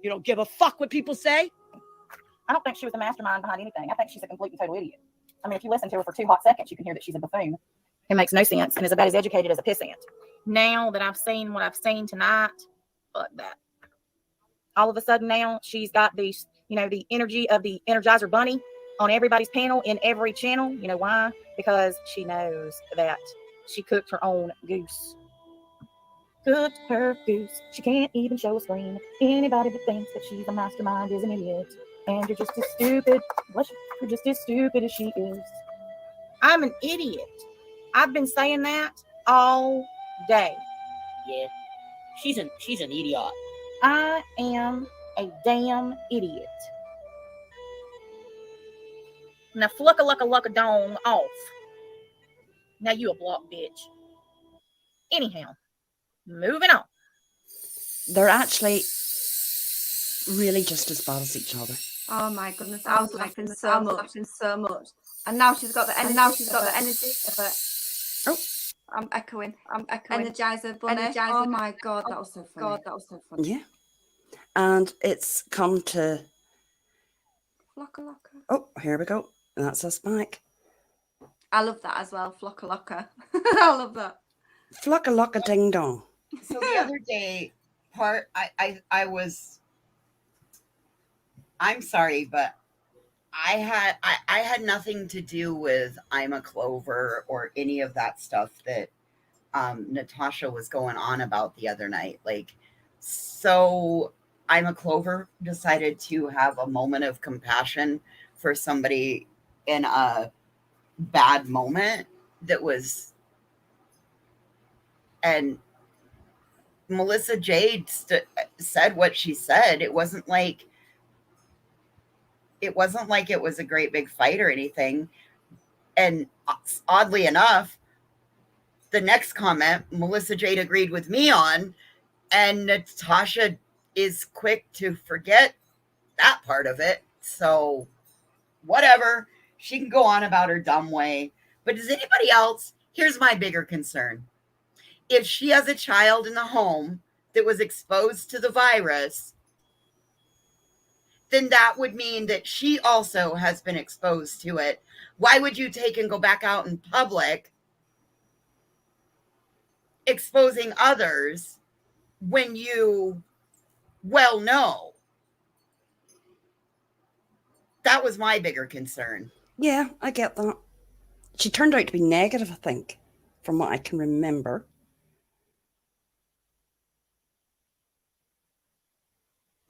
S4: You don't give a fuck what people say?
S7: I don't think she was the mastermind behind anything. I think she's a complete and total idiot. I mean, if you listen to her for 2 hot seconds, you can hear that she's a buffoon who makes no sense and is about as educated as a pissant.
S6: Now that I've seen what I've seen tonight, fuck that.
S7: All of a sudden now, she's got these, the energy of the Energizer Bunny on everybody's panel in every channel. You know why? Because she knows that she cooked her own goose. Cooked her goose. She can't even show a screen. Anybody that thinks that she's a mastermind is an idiot. And you're just as stupid. You're just as stupid as she is.
S6: I'm an idiot. I've been saying that all day.
S4: Yeah. She's an idiot.
S7: I am a damn idiot.
S6: Now flucka dong off. Now you a block bitch. Anyhow, moving on.
S1: They're actually really just as bad as each other.
S2: Oh my goodness, I was laughing so much. And now she's got the energy. Of it.
S1: Oh,
S2: I'm echoing. Energizer Bunny. Oh my god, that was so funny.
S1: yeah. And it's come to.
S2: Flocka.
S1: Oh, here we go. And that's us back.
S2: I love that as well. Flocka. I love that.
S1: Flocka ding dong.
S3: So the other day, I'm sorry, but I had nothing to do with I'm a Clover or any of that stuff that Natasha was going on about the other night. Like, so I'm a Clover decided to have a moment of compassion for somebody in a bad moment that was And Melissa Jade said what she said. It wasn't like it was a great big fight or anything. And oddly enough, the next comment Melissa Jade agreed with me on, and Natasha is quick to forget that part of it. So whatever, she can go on about her dumb way. But does anybody else? Here's my bigger concern. If she has a child in the home that was exposed to the virus, then that would mean that she also has been exposed to it. Why would you take and go back out in public exposing others when you well know? That was my bigger concern.
S1: Yeah, I get that. She turned out to be negative, I think, from what I can remember.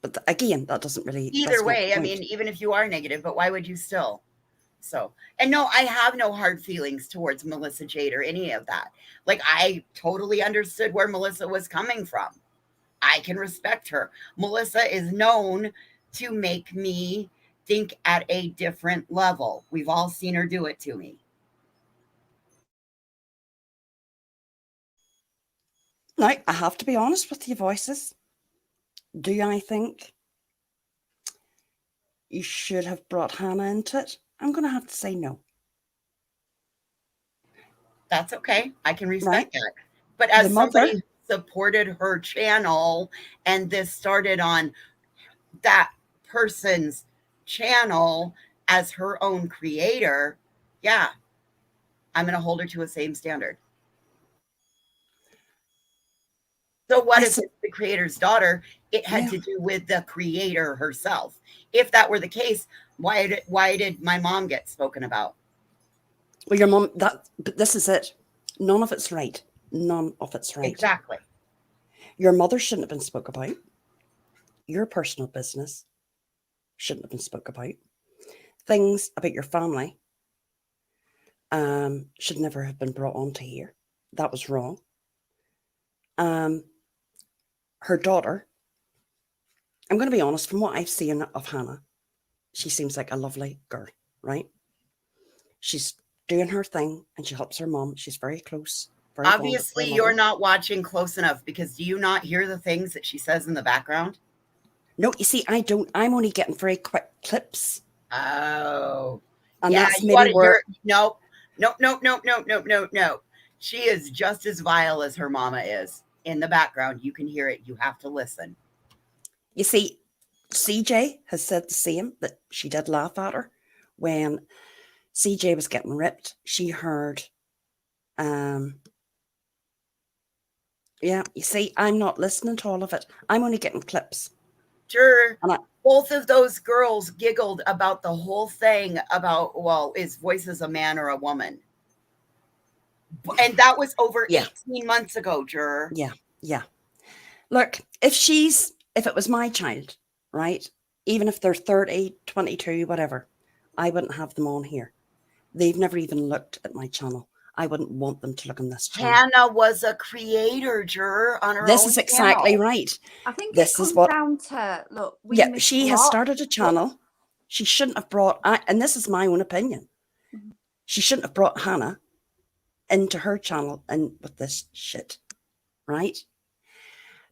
S1: But again, that doesn't really...
S3: Either way, I mean, even if you are negative, but why would you still? So, and no, I have no hard feelings towards Melissa Jade or any of that. Like, I totally understood where Melissa was coming from. I can respect her. Melissa is known to make me think at a different level. We've all seen her do it to me.
S1: Now, I have to be honest with you, voices. Do I think you should have brought Hannah into it? I'm going to have to say no.
S3: That's okay. I can respect that. But as somebody who supported her channel, and this started on that person's channel as her own creator, yeah, I'm going to hold her to a same standard. So what if it's the creator's daughter? It had to do with the creator herself. If that were the case, why did my mom get spoken about?
S1: Well, your mom, but this is it. None of it's right. None of it's right.
S3: Exactly.
S1: Your mother shouldn't have been spoke about. Your personal business shouldn't have been spoke about. Things about your family should never have been brought onto here. That was wrong. Her daughter, I'm going to be honest, from what I've seen of Hannah, she seems like a lovely girl, right? She's doing her thing and she helps her mom. She's very close. Very
S3: Obviously, you're not watching close enough, because do you not hear the things that she says in the background?
S1: No, you see, I don't. I'm only getting very quick clips.
S3: Oh.
S1: And
S3: yeah,
S1: that's maybe where...
S3: No. She is just as vile as her mama is. In the background, you can hear it. You have to listen.
S1: You see, CJ has said the same, that she did laugh at her when CJ was getting ripped. She heard, yeah, you see, I'm not listening to all of it. I'm only getting clips.
S3: Sure. Both of those girls giggled about the whole thing about, well, is voices a man or a woman? And that was over 18 months ago, Juror.
S1: Yeah. Look, if it was my child, right? Even if they're 30, 22, whatever, I wouldn't have them on here. They've never even looked at my channel. I wouldn't want them to look on this channel.
S3: Hannah was a creator, Juror, on her own
S1: This is exactly right.
S2: I think
S1: this
S2: it
S1: is
S2: comes down to, look,
S1: she has started a channel. She shouldn't have brought, and this is my own opinion, she shouldn't have brought Hannah into her channel and with this shit, right?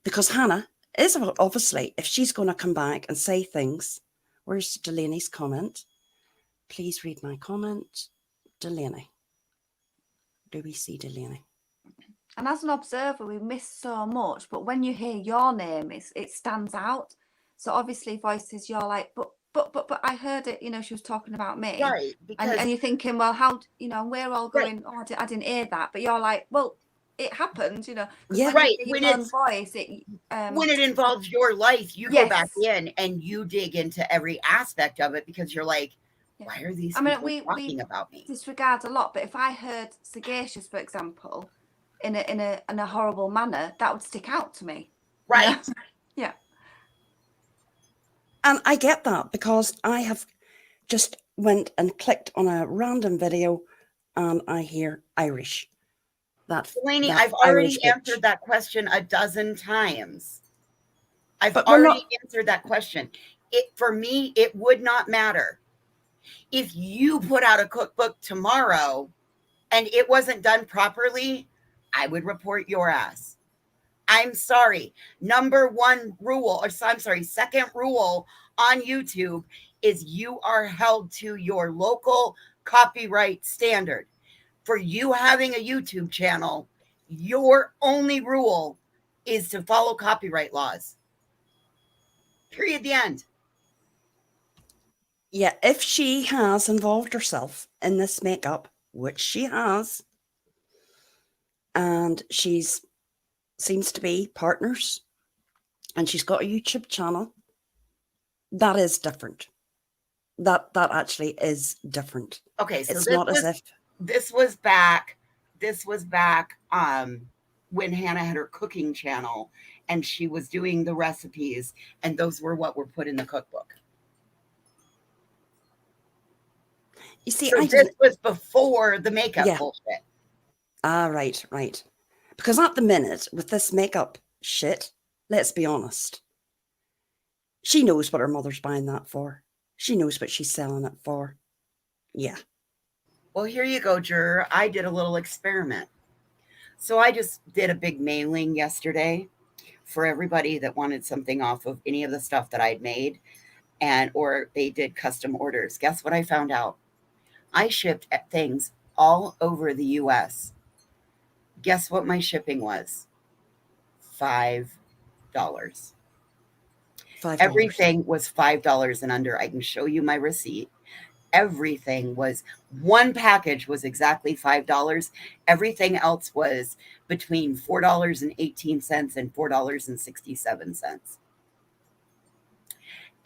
S1: Because Hannah is obviously, if she's going to come back and say things, where's Delaney's comment? Please read my comment. Delaney. Do we see Delaney?
S2: And as an observer, we miss so much, but when you hear your name, it stands out. So obviously, voices, you're like, but I heard it, she was talking about me.
S3: Right.
S2: And you're thinking, well, how, we're all going, oh, I didn't hear that. But you're like, well, it happened,
S1: Yeah.
S3: Right.
S2: When your own voice,
S3: when it involves your life, you go back in and you dig into every aspect of it, because you're like, why are these people talking about me?
S2: Disregard a lot, but if I heard sagacious, for example, in a horrible manner, that would stick out to me.
S3: Right.
S2: Yeah.
S1: And I get that, because I have just went and clicked on a random video and I hear Irish.
S3: Delaney,
S1: that
S3: I've
S1: Irish
S3: already
S1: witch.
S3: answered that question a dozen times. I've
S1: But we're
S3: already
S1: not.
S3: answered that question. For me, it would not matter if you put out a cookbook tomorrow and it wasn't done properly. I would report your ass. I'm sorry. Number one rule, or I'm sorry, second rule on YouTube is you are held to your local copyright standard. For you having a YouTube channel, your only rule is to follow copyright laws. Period. The end.
S1: Yeah, if she has involved herself in this makeup, which she has, and she's seems to be partners, and she's got a YouTube channel, that is different. That actually is different.
S3: Okay, so
S1: It's not as if
S3: this was back when Hannah had her cooking channel and she was doing the recipes, and those were what were put in the cookbook.
S1: you see,
S3: So this was before the makeup bullshit.
S1: Right. Because at the minute, with this makeup shit, let's be honest, she knows what her mother's buying that for. She knows what she's selling it for. Yeah.
S3: Well, here you go, Juror. I did a little experiment. So I just did a big mailing yesterday for everybody that wanted something off of any of the stuff that I'd made, or they did custom orders. Guess what I found out? I shipped things all over the US. Guess what my shipping was? $5.
S1: $5.
S3: Everything was $5 and under. I can show you my receipt. Everything was, one package was exactly $5. Everything else was between $4.18 and $4.67.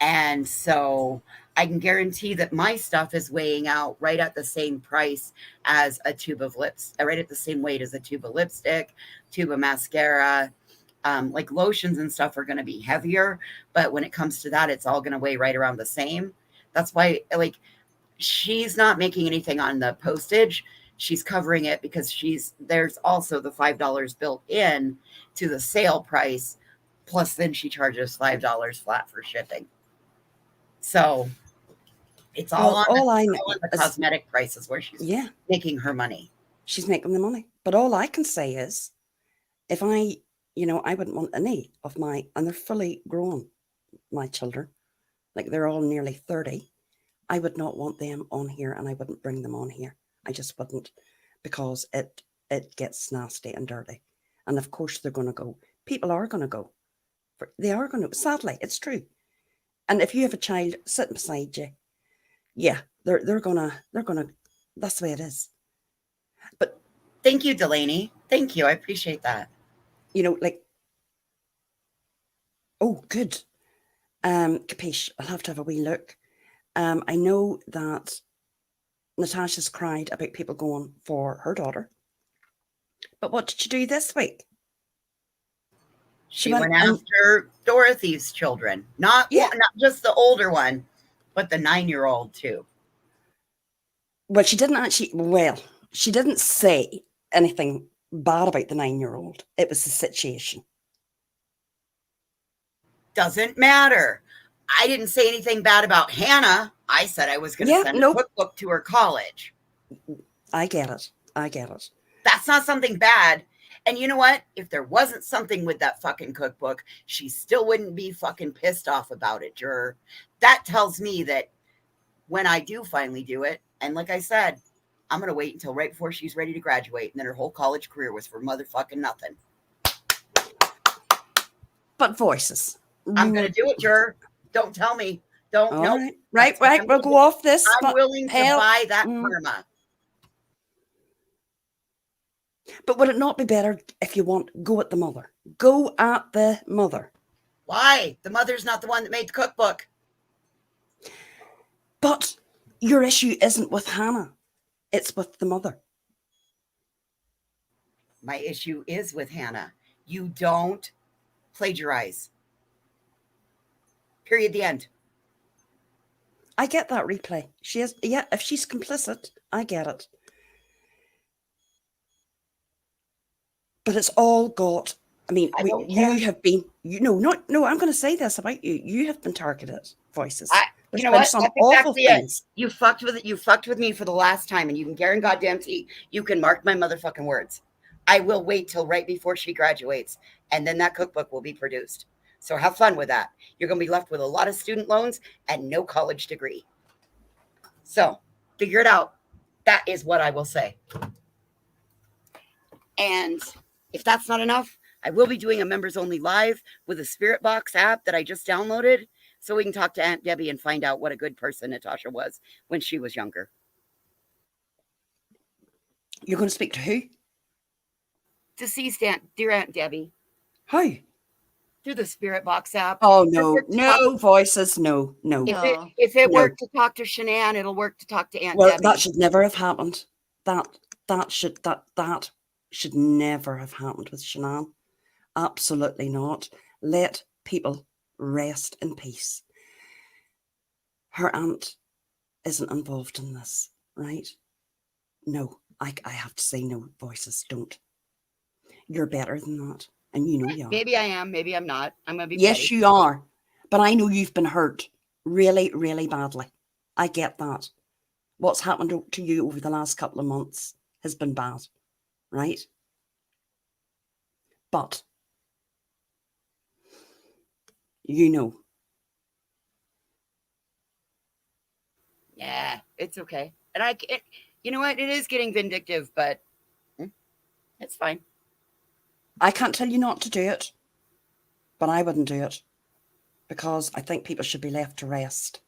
S3: And so I can guarantee that my stuff is weighing out right at the same price as a tube of lips, right at the same weight as a tube of lipstick, tube of mascara. Like lotions and stuff are going to be heavier, but when it comes to that, it's all going to weigh right around the same. That's why, like, she's not making anything on the postage. She's covering it because there's also the $5 built in to the sale price. Plus then she charges $5 flat for shipping. So it's all on the cosmetic prices where she's making her money.
S1: She's making the money. But all I can say is, if I wouldn't want any of my, and they're fully grown, my children, like they're all nearly 30. I would not want them on here, and I wouldn't bring them on here. I just wouldn't, because it gets nasty and dirty. And of course they're going to go. People are going to go. They are going to. Sadly, it's true. And if you have a child sitting beside you, yeah, they're gonna. That's the way it is. But
S3: thank you, Delaney. Thank you. I appreciate that.
S1: Oh, good. Capiche. I'll have to have a wee look. I know that Natasha's cried about people going for her daughter. But what did she do this week?
S3: She went after Dorothy's children. Not just the older one, but the 9-year-old too.
S1: Well, she didn't say anything bad about the 9-year-old. It was the situation.
S3: Doesn't matter. I didn't say anything bad about Hannah. I said I was going to send a cookbook to her college.
S1: I get it.
S3: That's not something bad. And you know what? If there wasn't something with that fucking cookbook, she still wouldn't be fucking pissed off about it, Juror. That tells me that when I do finally do it, and like I said, I'm going to wait until right before she's ready to graduate, and then her whole college career was for motherfucking nothing.
S1: But voices.
S3: I'm going to do it, Juror. Don't tell me. Don't know.
S1: Right. We'll go off this.
S3: I'm willing to buy that karma.
S1: But would it not be better if you go at the mother? Go at the mother.
S3: Why? The mother's not the one that made the cookbook.
S1: But your issue isn't with Hannah. It's with the mother.
S3: My issue is with Hannah. You don't plagiarize. Period. The end.
S1: I get that replay. If she's complicit, I get it. But it's all got, I mean,
S3: I don't
S1: you
S3: care.
S1: have been, no, I'm going to say this about you. You have been targeted, Voices.
S3: You
S1: There's
S3: know
S1: been
S3: what?
S1: some
S3: That's
S1: awful
S3: exactly it.
S1: things.
S3: You fucked with it. You fucked with me for the last time, and you can guarantee goddamn you can mark my motherfucking words. I will wait till right before she graduates, and then that cookbook will be produced. So have fun with that. You're going to be left with a lot of student loans and no college degree. So figure it out. That is what I will say. And if that's not enough, I will be doing a members only live with a Spirit Box app that I just downloaded so we can talk to Aunt Debbie and find out what a good person Natasha was when she was younger.
S1: You're going to speak to who?
S3: Deceased dear Aunt Debbie,
S1: How?
S3: through the Spirit Box app.
S1: Oh, no, Voices, no.
S2: No.
S3: If it
S1: No.
S3: worked to talk to Shanann, it'll work to talk to Aunt
S1: Well,
S3: Debbie.
S1: that should never have happened. That should never have happened with Shanann. Absolutely not. Let people rest in peace. Her aunt isn't involved in this, right? No, I have to say no, Voices, don't. You're better than that, and you know you are.
S3: Maybe I am, maybe I'm not. I'm going to be
S1: Yes,
S3: petty.
S1: you are. But I know you've been hurt really, really badly. I get that. What's happened to you over the last couple of months has been bad, right? But you know.
S3: Yeah, it's okay. And you know what? It is getting vindictive, but it's fine.
S1: I can't tell you not to do it, but I wouldn't do it because I think people should be left to rest.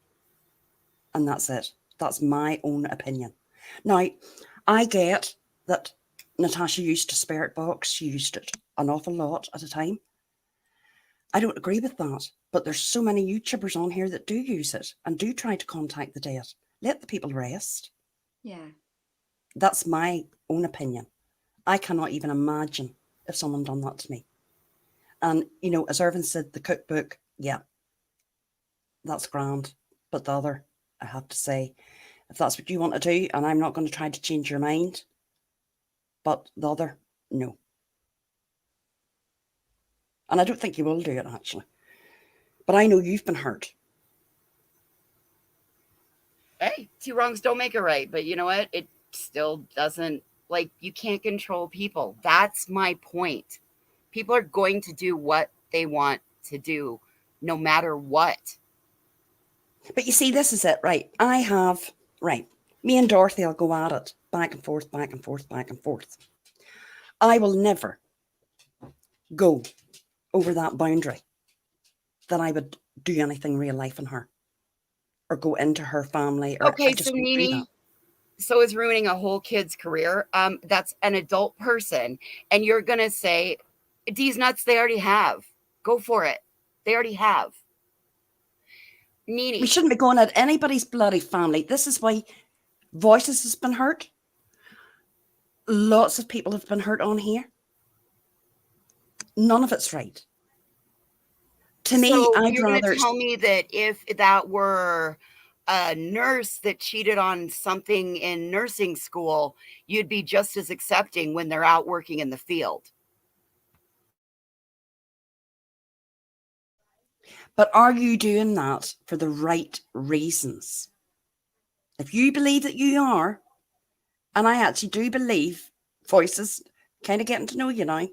S1: And that's it. That's my own opinion. Now, I get that Natasha used a Spirit Box. She used it an awful lot at a time. I don't agree with that, but there's so many YouTubers on here that do use it and do try to contact the dead. Let the people rest.
S2: Yeah.
S1: That's my own opinion. I cannot even imagine if someone done that to me. And, you know, as Irvin said, the cookbook, yeah, that's grand. But the other, I have to say, if that's what you want to do, and I'm not going to try to change your mind, but the other, no. And I don't think you will do it, actually. But I know you've been hurt.
S3: Hey, two wrongs don't make a right. But you know what? It still doesn't, like, you can't control people. That's my point. People are going to do what they want to do, no matter what.
S1: But you see, this is it, right? Me and Dorothy will go at it, back and forth, back and forth, back and forth. I will never go over that boundary that I would do anything real life in her or go into her family, or I
S3: Okay,
S1: just
S3: so
S1: won't do that.
S3: Nene, so is ruining a whole kid's career. That's an adult person, and you're gonna say, "These nuts, they already have. Go for it. They already have." Nene,
S1: We shouldn't be going at anybody's bloody family. This is why Voices has been hurt. Lots of people have been hurt on here. None of it's right. To me,
S3: so
S1: I'd
S3: you're gonna
S1: rather...
S3: tell me that if that were a nurse that cheated on something in nursing school, you'd be just as accepting when they're out working in the field?
S1: But are you doing that for the right reasons? If you believe that you are, and I actually do believe, Voices, kind of getting to know you now,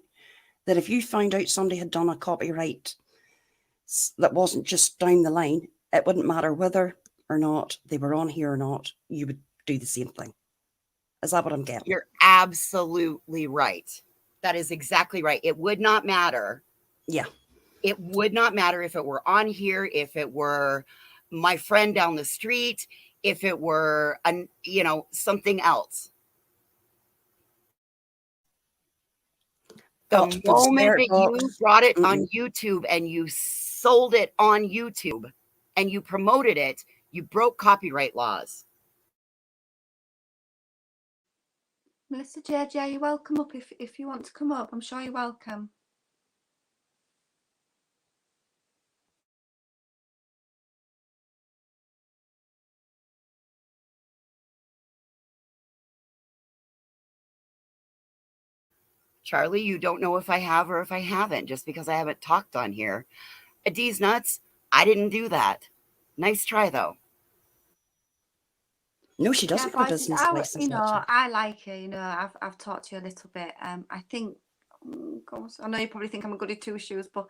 S1: that if you found out somebody had done a copyright that wasn't just down the line, it wouldn't matter whether or not they were on here or not, you would do the same thing. Is that what I'm getting?
S3: You're absolutely right. That is exactly right. It would not matter.
S1: Yeah.
S3: It would not matter if it were on here, if it were my friend down the street, if it were, something else. The
S1: But for the
S3: moment
S1: Spirit
S3: that
S1: Box,
S3: you brought it on YouTube and you sold it on YouTube and you promoted it, you broke copyright laws.
S2: Melissa JJ, you're welcome up if you want to come up. I'm sure you're welcome.
S3: Charlie, you don't know if I have or if I haven't, just because I haven't talked on here. D's nuts, I didn't do that. Nice try, though.
S1: No, she
S2: Yeah,
S1: doesn't have a
S2: voices.
S1: business license, actually.
S2: I like her. I've talked to you a little bit. I think, gosh, I know you probably think I'm a goody two shoes, but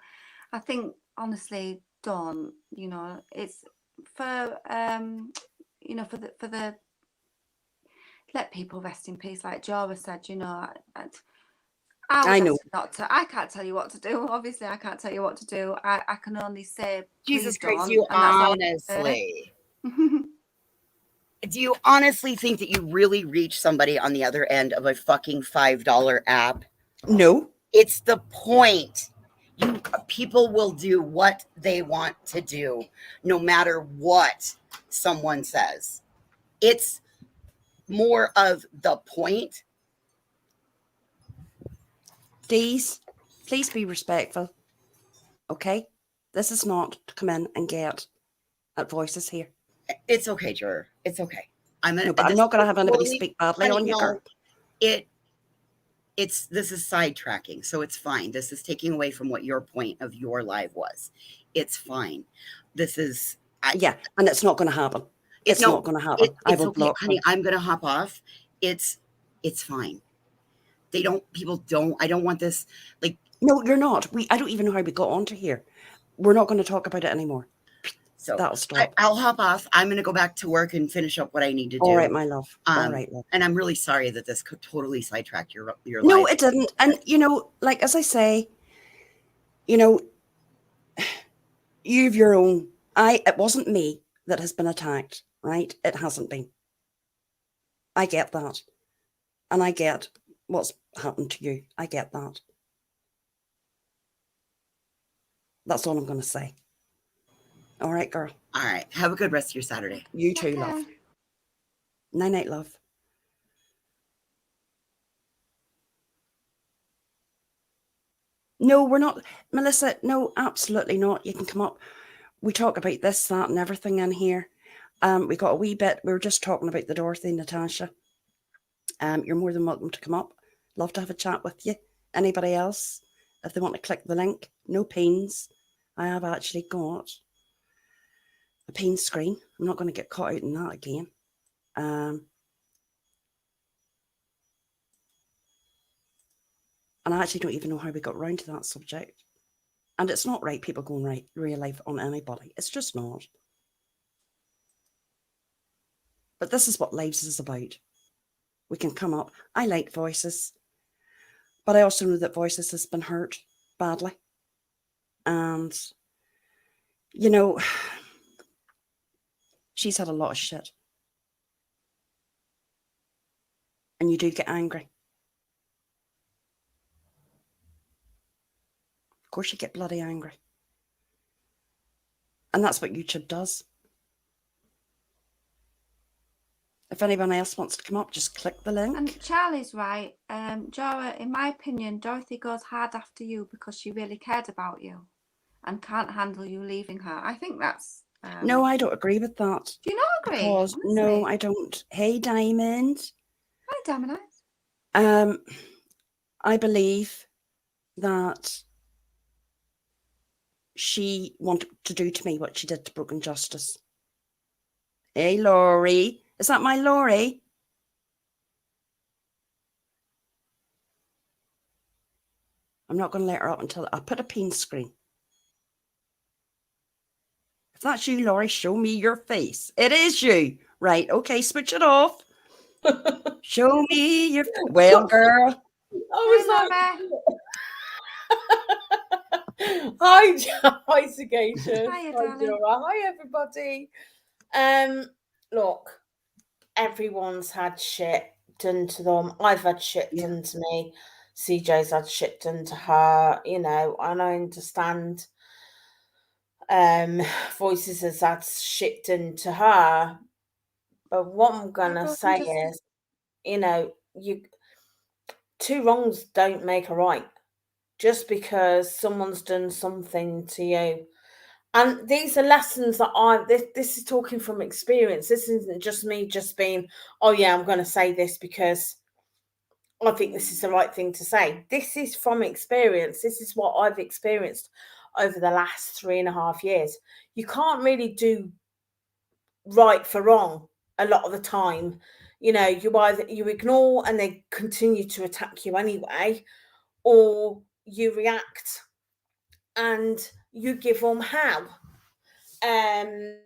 S2: I think honestly, don't. It's for for the let people rest in peace. Like Jora said, I
S1: I
S2: would
S1: know.
S2: ask you not to. I can't tell you what to do. Obviously, I can't tell you what to do. I can only say,
S3: Jesus
S2: please
S3: Christ,
S2: don't,
S3: you
S2: and that's all I can say.
S3: honestly. Do you honestly think that you really reach somebody on the other end of a fucking $5 app?
S1: No.
S3: It's the point. People will do what they want to do, no matter what someone says. It's more of the point.
S1: Please be respectful. Okay? This is not to come in and get at voices here.
S3: It's okay, Juror. It's okay. I'm
S1: not going to have anybody speak badly on you, girl.
S3: This is sidetracking, so it's fine. This is taking away from what your point of your live was. It's fine. This is
S1: yeah, and it's not going to happen. It's not going to happen. I will block
S3: honey.
S1: them.
S3: I'm going to hop off. It's fine. I don't want this. Like,
S1: no, you're not. I don't even know how we got onto here. We're not going to talk about it anymore.
S3: So
S1: that'll stop.
S3: I'll hop off. I'm going to go back to work and finish up what I need to do.
S1: All right, my love. All right, love.
S3: And I'm really sorry that this could totally sidetrack your life.
S1: No, it didn't. And like as I say, you have your own. It wasn't me that has been attacked, right? It hasn't been. I get that, and I get what's happened to you. I get that. That's all I'm going to say. All right, girl.
S3: All right. Have a good rest of your Saturday.
S1: You too, love. Night, love. No, we're not. Melissa, no, absolutely not. You can come up. We talk about this, that, and everything in here. We got a wee bit. We were just talking about the Dorothy, Natasha. You're more than welcome to come up. Love to have a chat with you. Anybody else? If they want to click the link, no pains. I have actually got a pain screen. I'm not going to get caught out in that again. And I actually don't even know how we got round to that subject. And it's not right, people going right real life on anybody. It's just not. But this is what lives is about. We can come up. I like voices. But I also know that voices has been hurt badly. And, she's had a lot of shit. And you do get angry. Of course you get bloody angry. And that's what YouTube does. If anyone else wants to come up, just click the link.
S2: And Charlie's right. Jora, in my opinion, Dorothy goes hard after you because she really cared about you and can't handle you leaving her. I think that's...
S1: no, I don't agree with that.
S2: Do you not agree?
S1: Because, no, I don't. Hey, Diamond.
S2: Hi, Diamond.
S1: I believe that she wanted to do to me what she did to Broken Justice. Hey, Laurie. Is that my Laurie? I'm not going to let her up until I put a pin screen. If that's you, Laurie, show me your face. It is you. Right, okay, switch it off. Show me your... Well, girl.
S8: I was hi, Sagacious.
S2: Hi,
S8: Dora. Hi, everybody. Look, everyone's had shit done to them. I've had shit done to me. CJ's had shit done to her, and I understand Voices has had shit done to her. But what I'm gonna say is, two wrongs don't make a right. Just because someone's done something to you. And these are lessons that this is talking from experience. This isn't just me just being, oh yeah, I'm going to say this because I think this is the right thing to say. This is from experience. This is what I've experienced over the last 3.5 years. You can't really do right for wrong a lot of the time. You either you ignore and they continue to attack you anyway, or you react and you give them hell. And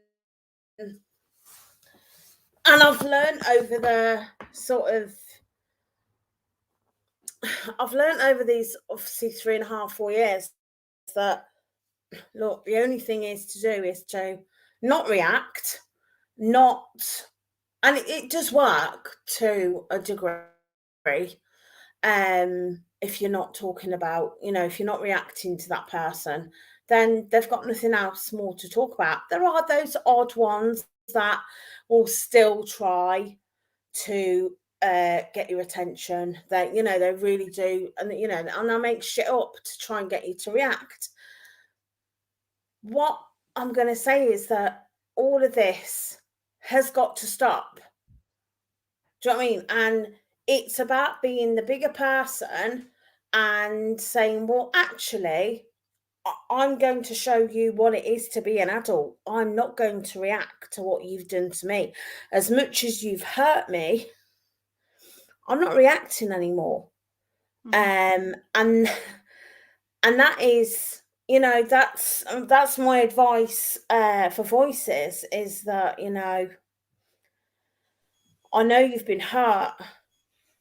S8: I've learned over these obviously 3.5-4 years that, look, the only thing is to not react, and it does work to a degree. If you're not talking about, if you're not reacting to that person, then they've got nothing else more to talk about. There are those odd ones that will still try to get your attention. They really do, and and they'll make shit up to try and get you to react. What I'm going to say is that all of this has got to stop. Do you know what I mean? And it's about being the bigger person and saying, well, actually, I'm going to show you what it is to be an adult. I'm not going to react to what you've done to me. As much as you've hurt me, I'm not reacting anymore. And that is, that's my advice for voices, is that, I know you've been hurt.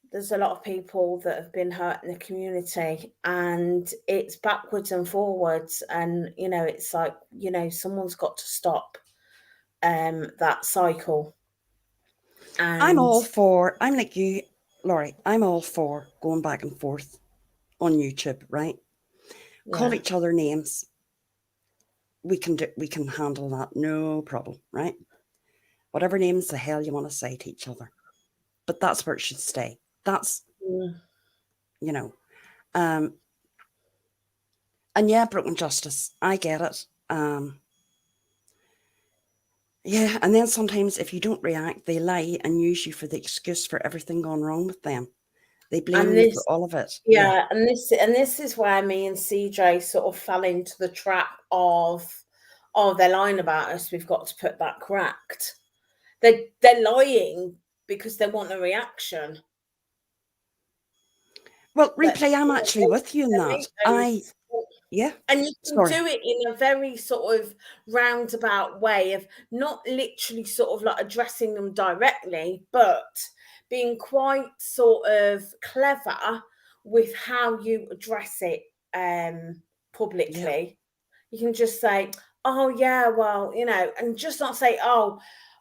S8: There's a lot of people that have been hurt in the community, and it's backwards and forwards. And, it's like, someone's got to stop that cycle. And
S1: I'm like you, Laurie, I'm all for going back and forth on YouTube, right? Call each other names. We can handle that, no problem, right? Whatever names the hell you want to say to each other. But that's where it should stay. That's, and yeah, broken justice. I get it. Yeah, and then sometimes if you don't react, they lie and use you for the excuse for everything gone wrong with them. They blame you for all of it.
S8: Yeah, and this is where me and CJ sort of fell into the trap of, oh, they're lying about us, we've got to put that correct. They're lying because they want a reaction.
S1: Well, Replay, I'm actually with you in that. Yeah.
S8: And you can do it in a very sort of roundabout way of not literally sort of like addressing them directly, but being quite sort of clever with how you address it publicly. Yeah. You can just say, oh, yeah, well, and just not say, oh,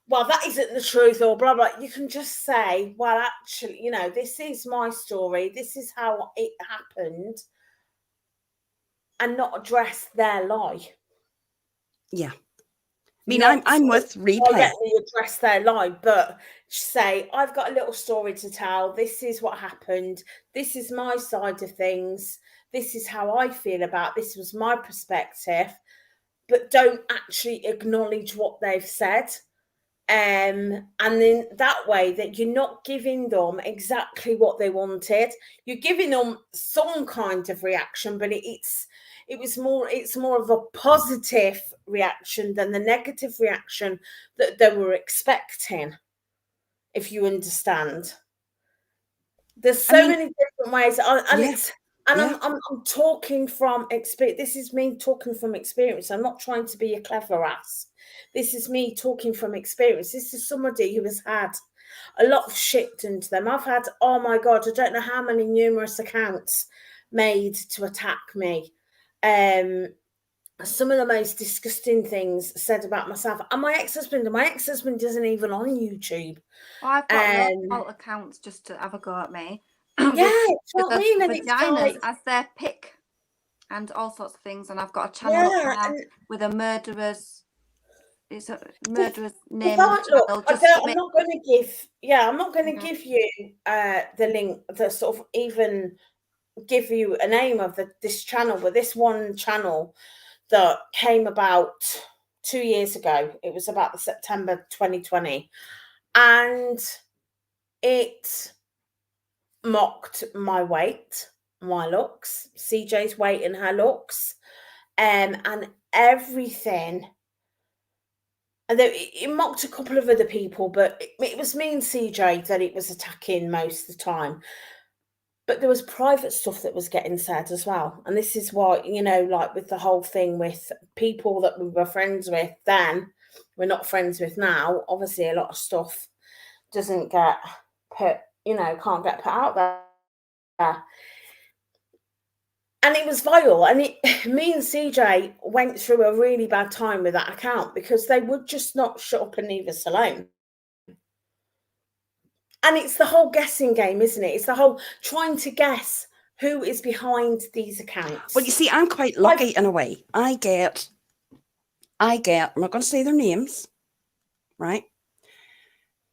S8: well, that isn't the truth, or blah, blah. You can just say, well, actually, this is my story. This is how it happened. And not address their lie.
S1: Yeah. I mean, I'm with Replay.
S8: Directly address their lie, but say, I've got a little story to tell. This is what happened. This is my side of things. This is how I feel about it. This was my perspective. But don't actually acknowledge what they've said. And then that way that you're not giving them exactly what they wanted. You're giving them some kind of reaction, but it's more of a positive reaction than the negative reaction that they were expecting, if you understand. There's so many different ways, I'm talking from experience. This is me talking from experience. I'm not trying to be a clever ass. This is me talking from experience. This is somebody who has had a lot of shit done to them. I've had, oh my God, I don't know how many numerous accounts made to attack me. Some of the most disgusting things said about myself and my ex-husband. And my ex-husband isn't even on YouTube.
S2: Well, I've got alt accounts just to have a go at me.
S8: Yeah,
S2: with vaginas as their pick and all sorts of things. And I've got a channel up there with a murderer's. It's a murderer's name.
S8: I'm not going to give. Yeah, I'm not going to give you the link. The sort of even give you a name of this channel, but this one channel that came about 2 years ago. It was about the September 2020, and mocked my weight, my looks, CJ's weight and her looks, and everything. And it mocked a couple of other people, but it was me and CJ that it was attacking most of the time. But there was private stuff that was getting said as well. And this is why, you know, like with the whole thing with people that we were friends with then, we're not friends with now. Obviously, a lot of stuff doesn't get put, you know, can't get put out there. And it was vile. And me and CJ went through a really bad time with that account because they would just not shut up and leave us alone. And it's the whole guessing game, isn't it? It's the whole trying to guess who is behind these accounts.
S1: Well, you see, I'm quite lucky in a way. I get, I'm not going to say their names, right?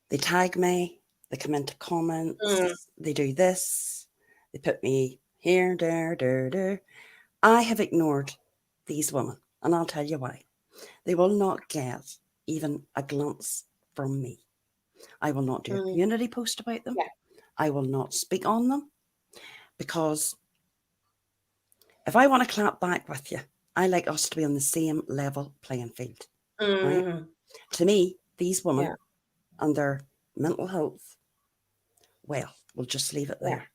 S1: They tag me, they come into comments, they do this, they put me here, there. I have ignored these women, and I'll tell you why. They will not get even a glance from me. I will not do a community post about them.
S8: Yeah.
S1: I will not speak on them, because if I want to clap back with you, I like us to be on the same level playing field. Right? To me, these women and their mental health, well, we'll just leave it there.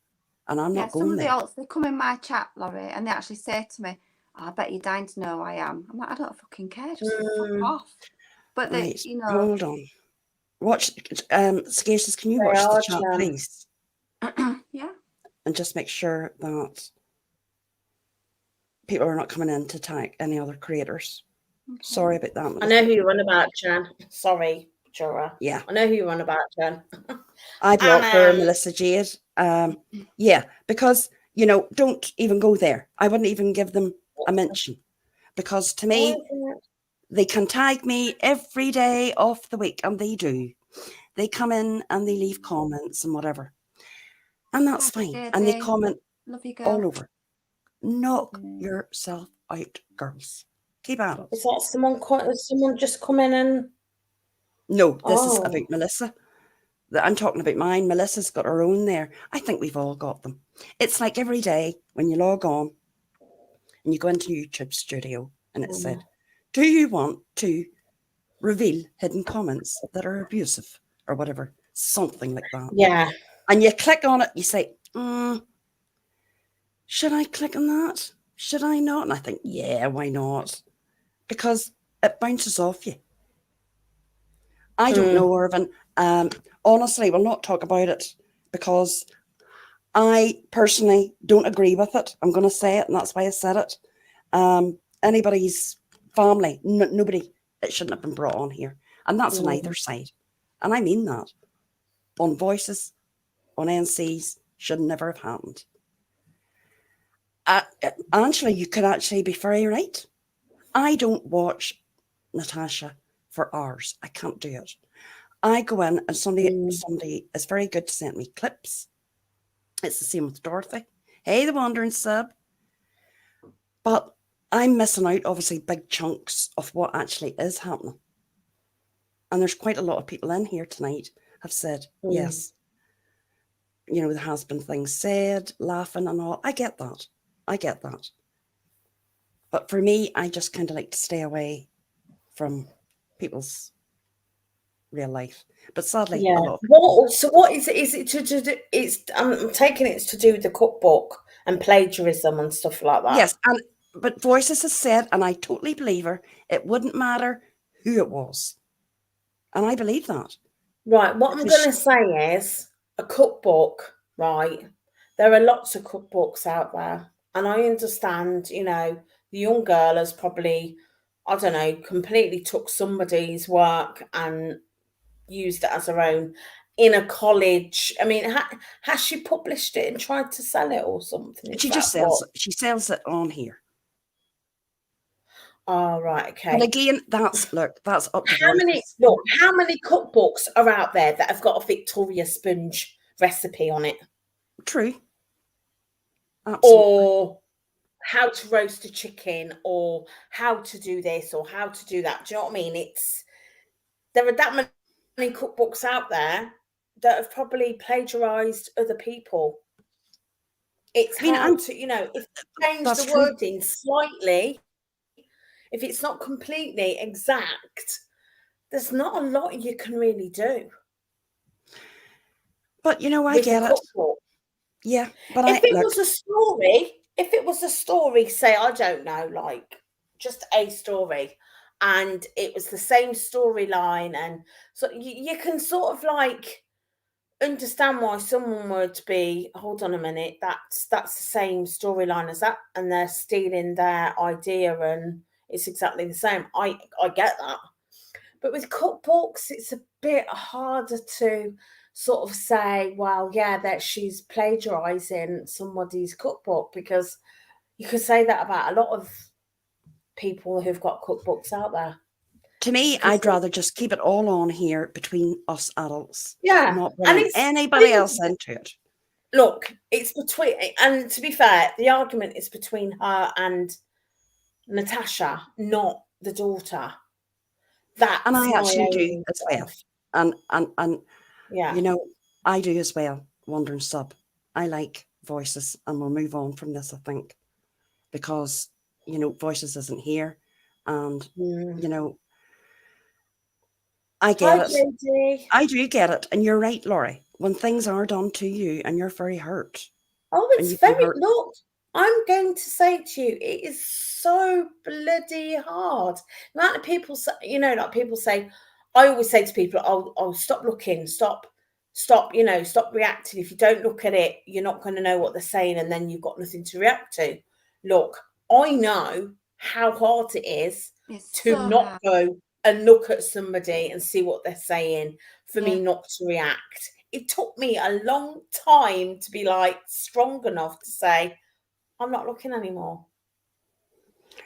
S1: And I'm not going there.
S2: Some of the alts, they come in my chat, Laurie, and they actually say to me, I bet you're dying to know who I am. I'm like, I don't fucking care, just fuck off. But they,
S1: Right,
S2: you know.
S1: hold on. Watch, Scacious, can you watch the chat, please?
S2: Yeah.
S1: And just make sure that people are not coming in to tag any other creators. Okay. Sorry about that.
S8: I know who you're on about, Jan. Sorry, Jura.
S1: Yeah.
S8: I know who you're on about, Jan.
S1: I blocked her, Melissa Jade. Yeah, because, you know, don't even go there. I wouldn't even give them a mention, because to me, they can tag me every day of the week, and they do. They come in and they leave comments and whatever. And that's fine. And they comment all over. Knock yourself out, girls. Keep at it.
S8: Is that someone just come in and...
S1: No, this is about Melissa. I'm talking about mine. Melissa's got her own there. I think we've all got them. It's like every day when you log on and you go into YouTube Studio and it said, do you want to reveal hidden comments that are abusive or whatever? Something like that.
S8: Yeah.
S1: And you click on it, you say, should I click on that? Should I not? And I think, yeah, why not? Because it bounces off you. I don't know, Irvin. Honestly, we'll not talk about it because I personally don't agree with it. I'm going to say it, and that's why I said it. Anybody's family, nobody, it shouldn't have been brought on here. And that's on either side. And I mean that. On voices, on NCs, should never have happened. Angela, you could actually be very right. I don't watch Natasha for hours. I can't do it. I go in and somebody is very good to send me clips. It's the same with Dorothy. Hey, the Wandering Sub. But I'm missing out, obviously, big chunks of what actually is happening. And there's quite a lot of people in here tonight have said, yes, you know, there has been things said, laughing and all. I get that. But for me, I just kind of like to stay away from people's real life. But sadly, a lot of people...
S8: So what is it? Is it to do? I'm taking it's to do with the cookbook and plagiarism and stuff like that.
S1: Yes, but Voices has said, and I totally believe her, it wouldn't matter who it was. And I believe that.
S8: Right. What I'm going to say is a cookbook, right? There are lots of cookbooks out there. And I understand, you know, the young girl has probably, I don't know, completely took somebody's work and used it as her own in a college. I mean, has she published it and tried to sell it or something?
S1: She just sells it. She sells it on here.
S8: Oh, right, okay.
S1: And again, that's up to
S8: how many cookbooks are out there that have got a Victoria Sponge recipe on it?
S1: True. Absolutely.
S8: Or how to roast a chicken, or how to do this, or how to do that. Do you know what I mean? There are that many cookbooks out there that have probably plagiarized other people. It's
S1: I mean,
S8: hard to, if you change
S1: that's
S8: the
S1: true.
S8: wording slightly, if it's not completely exact, there's not a lot you can really do
S1: But I
S8: with the
S1: get it.
S8: cookbook.
S1: Yeah, but
S8: If it
S1: look,
S8: was a story, say, I don't know, like just a story, and it was the same storyline, and so you can sort of like understand why someone would be, hold on a minute, that's the same storyline as that, and they're stealing their idea, and it's exactly the same. I get that. But with cookbooks, it's a bit harder to sort of say, well, yeah, that she's plagiarizing somebody's cookbook, because you could say that about a lot of people who've got cookbooks out there.
S1: to me,
S8: Because
S1: I'd rather just keep it all on here between us adults.
S8: yeah,
S1: Not
S8: and
S1: bring
S8: it's
S1: anybody else into it.
S8: look, it's between, and to be fair, the argument is between her and Natasha, not the daughter. That's
S1: And I
S8: my
S1: actually do
S8: only
S1: as well. And
S8: yeah.
S1: I do as well, Wandering Sub. I like Voices, and we'll move on from this, I think, because, Voices isn't here. And, I get
S8: Hi,
S1: it.
S8: JD.
S1: I do get it. And you're right, Laurie. When things are done to you and you're very hurt.
S8: Oh,
S1: And
S8: it's
S1: you can
S8: very,
S1: hurt.
S8: look, I'm going to say to you, it is so bloody hard. The amount of people say, like people say, I always say to people, oh, stop looking, stop, stop reacting. If you don't look at it, you're not going to know what they're saying, and then you've got nothing to react to. Look, I know how hard it is to
S2: so
S8: not
S2: hard.
S8: go and look at somebody and see what they're saying, for me
S2: Yeah.
S8: not to react. It took me a long time to be like strong enough to say, I'm not looking anymore.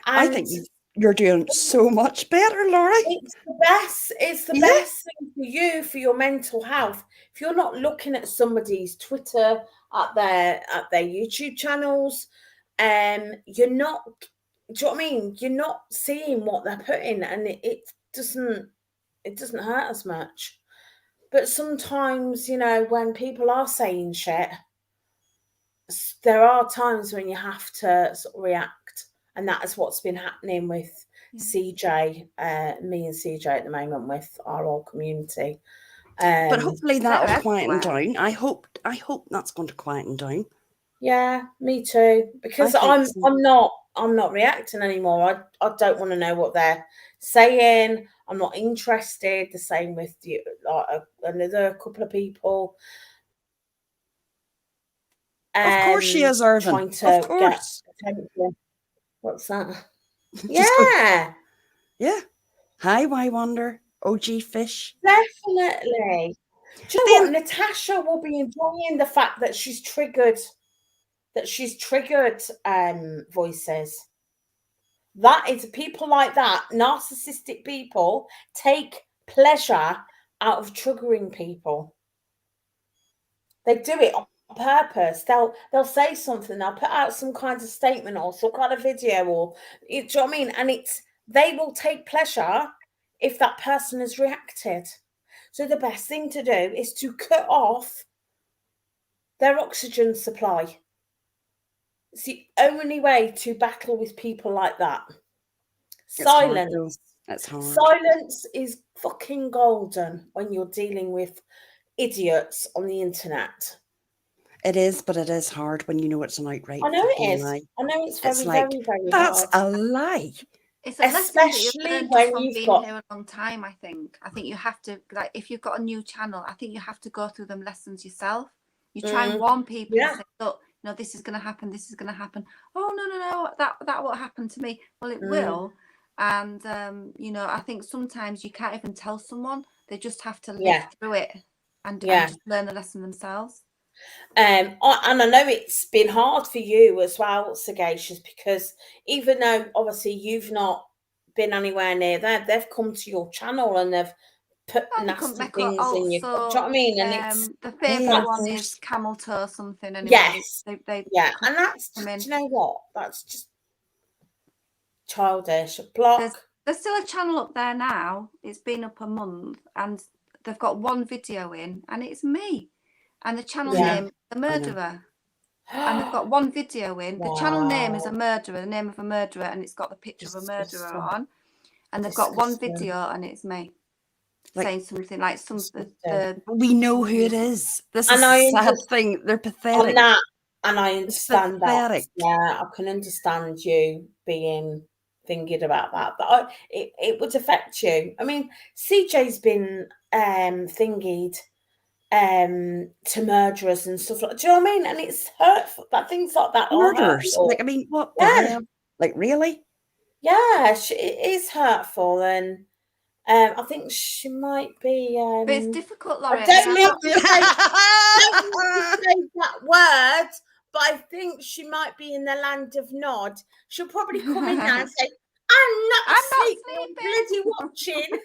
S1: I
S8: And
S1: think you're doing so much better, Laurie.
S8: it's the best. It's the
S1: Yeah.
S8: best thing for you, for your mental health. If you're not looking at somebody's Twitter, at their YouTube channels, you're not. Do you know what I mean? You're not seeing what they're putting, and it doesn't hurt as much. But sometimes, when people are saying shit, there are times when you have to sort of react, and that is what's been happening with CJ, me and CJ at the moment, with our whole community.
S1: But hopefully that'll
S2: They're
S1: quieten
S2: everywhere.
S1: down. I hope that's going to quieten down.
S8: Yeah, me too. Because
S1: I
S8: I'm
S1: think so.
S8: not reacting anymore. I don't want to know what they're saying. I'm not interested. The same with you, like another couple of people.
S1: Of course she is, Irvin.
S8: Trying to
S1: Of course.
S8: get attention. What's that?
S1: Just go,
S8: Yeah,
S1: yeah. Hi, Y Wonder. OG Fish.
S8: definitely. Do you know what? Natasha will be enjoying the fact that she's triggered voices. That is, people like that, narcissistic people, take pleasure out of triggering people. They do it on purpose. They'll say something, they'll put out some kind of statement or some kind of video, or do you know what I mean? And they will take pleasure if that person has reacted. So the best thing to do is to cut off their oxygen supply. It's the only way to battle with people like that. Silence.
S1: It's hard.
S8: Silence is fucking golden when you're dealing with idiots on the internet.
S1: It is, but it is hard when you know it's an outright
S8: I know it
S1: fucking
S8: is.
S1: lie.
S8: I know it's
S1: It's
S8: very,
S1: like,
S8: very, very
S1: that's
S8: hard.
S1: a lie.
S2: It's a lesson that you've
S8: Especially
S2: learned
S8: when
S2: from
S8: you've
S2: being
S8: got-
S2: here a long time, I think. I think you have to, like, if you've got a new channel, I think you have to go through them lessons yourself. You try and warn people and say, look, this is going to happen, this is going to happen. Oh, no, that won't happen to me. Well, it will. And, I think sometimes you can't even tell someone. They just have to live through it and just learn the lesson themselves.
S8: And I know it's been hard for you as well, Sagacious, because even though obviously you've not been anywhere near there, they've come to your channel and they've put nasty things in your. Do you know what I mean? And it's
S2: the favourite one is camel toe something. Anyway.
S8: Yes,
S2: they
S8: and that's, do you know what? That's just childish. Block.
S2: There's still a channel up there now. It's been up a month, and they've got one video in, and it's me. And the channel name, The Murderer. And they've got one video in. The channel name is
S8: Wow.
S2: a murderer, the name of a murderer, and it's got the picture of a murderer
S8: Disgusting.
S2: on. And they've got one
S8: Disgusting.
S2: video, and it's me
S1: Like-
S2: saying something like some
S8: Disgusting.
S1: We know who it is. This
S8: And
S1: is
S8: I
S1: a sad
S8: understand-
S1: thing. They're
S8: On
S1: pathetic.
S8: that, and I understand that.
S1: pathetic.
S8: Yeah, I can understand you being thinking about that, but it would affect you. I mean, CJ's been thingied to murderers and stuff like. Do you know what I mean? And it's hurtful. That things like that are
S1: Murders.
S8: hurtful.
S1: Like, I mean, what the
S8: Yeah.
S1: hell? Like, really?
S8: Yeah, it is hurtful, and I think she might be.
S2: But it's difficult,
S8: I
S2: Laurie.
S8: don't need to say that word, but I think she might be in the land of Nod. She'll probably come in now and say, "I'm not asleep, I'm bloody watching."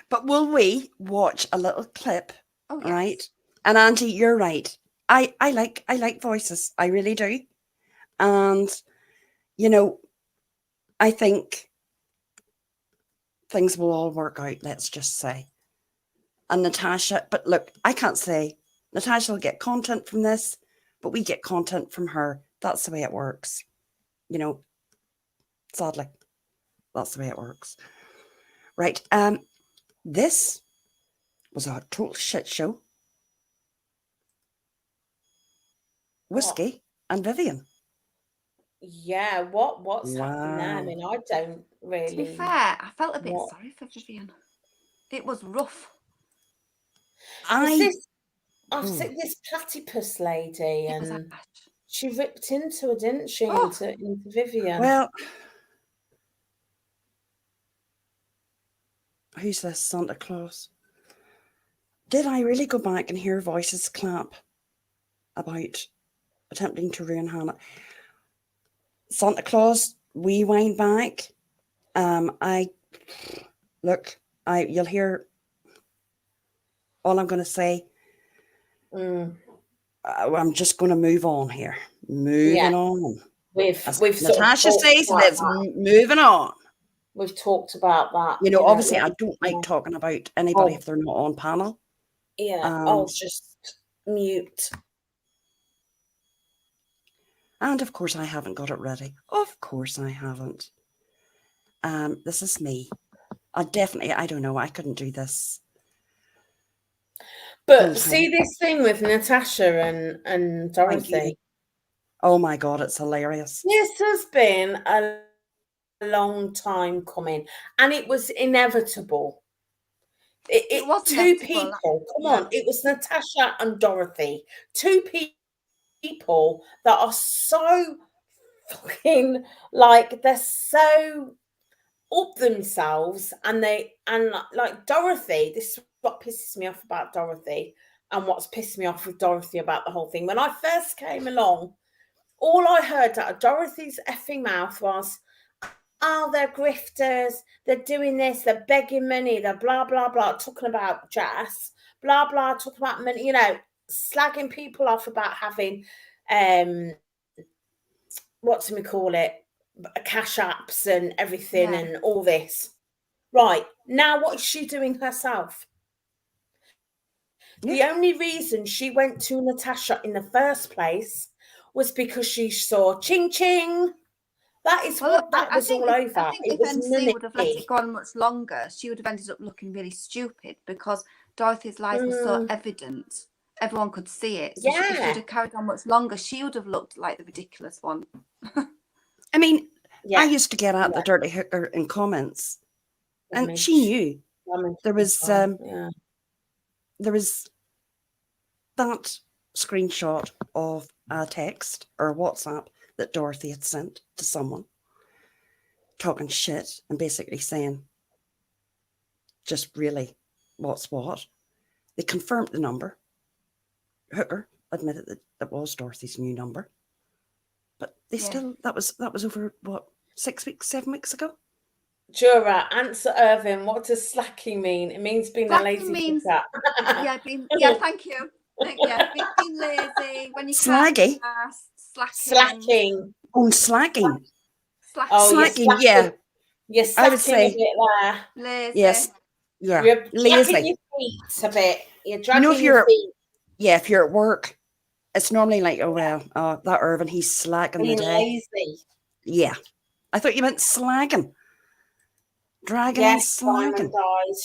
S1: But will we watch a little clip?
S2: Oh, yes.
S1: Right. And Angie, you're right. I like voices. I really do. And you know, I think things will all work out, let's just say. And Natasha, but look, I can't say Natasha will get content from this, but we get content from her. That's the way it works. You know, sadly, that's the way it works. Right. This was a total shit show. Whiskey and Vivian.
S8: Yeah, what's happening there? I
S1: Wow.
S8: mean, I don't really.
S2: To be fair, I felt a bit
S8: What?
S2: sorry for Vivian. It was rough.
S8: I've seen this platypus lady,
S2: It was
S8: and
S2: harsh.
S8: she ripped into her, didn't she?
S2: Oh.
S8: Into Vivian.
S1: Well, who's this Santa Claus? Did I really go back and hear voices clap about attempting to ruin Hannah? Santa Claus, rewind back. You'll hear all I'm going to say. I'm just going to move on here. Moving on.
S8: We've
S1: Natasha says, let's moving on.
S8: We've talked about that.
S1: You know, obviously, I don't like talking about anybody
S8: Oh.
S1: if they're not on panel.
S8: Yeah, I'll just mute.
S1: And of course, I haven't got it ready. Of course, I haven't. This is me. I don't know. I couldn't do this.
S8: But see this thing with Natasha and Dorothy.
S1: Oh my God, it's hilarious.
S8: This has been a long time coming, and it was inevitable. It
S2: was
S8: two
S2: inevitable.
S8: people. Come on, it was Natasha and Dorothy. Two people that are so fucking like they're so up themselves, and like Dorothy. This is what pisses me off about Dorothy, and what's pissed me off with Dorothy about the whole thing. When I first came along, all I heard out of Dorothy's effing mouth was, "Oh, they're grifters. They're doing this. They're begging money. They're blah blah blah, talking about jazz, blah blah, talking about money. You know, slagging people off about having what do we call it, cash apps and everything, and all this. Right now, what is she doing herself? The only reason she went to Natasha in the first place was because she saw ching ching. That is what that was all over.
S2: I think if MC would have let it go on much longer, she would have ended up looking really stupid because Dorothy's lies were so evident. Everyone could see it. So if she'd have carried on much longer, she would have looked like the ridiculous one.
S1: I mean, I used to get at the dirty hooker in comments, and she knew there was that screenshot of a text or WhatsApp that Dorothy had sent to someone talking shit and basically saying just really what's what. They confirmed the number. Hooker admitted that that was Dorothy's new number. But they still, that was over, what, 6 weeks, 7 weeks ago?
S8: Jura, answer Irvin. What does slacking mean? It means being a lazy cat.
S2: Thank you. Being lazy. When you
S1: slaggy.
S8: Slacking.
S1: Oh, slacking.
S2: Slacking,
S1: yeah.
S8: You're slacking
S1: I would say,
S8: a bit there.
S2: Lazy.
S1: Yes. Yeah.
S8: You're
S1: lazy.
S8: dragging your feet a bit. You're dragging
S1: if
S8: your feet.
S1: Yeah, if you're at work It's normally like, oh, well, that Irvin, he's slacking the
S8: Being
S1: day.
S8: lazy.
S1: Yeah. I thought you meant slagging. Dragging and
S8: Yes, Diamond
S1: slagging.
S8: Eyes.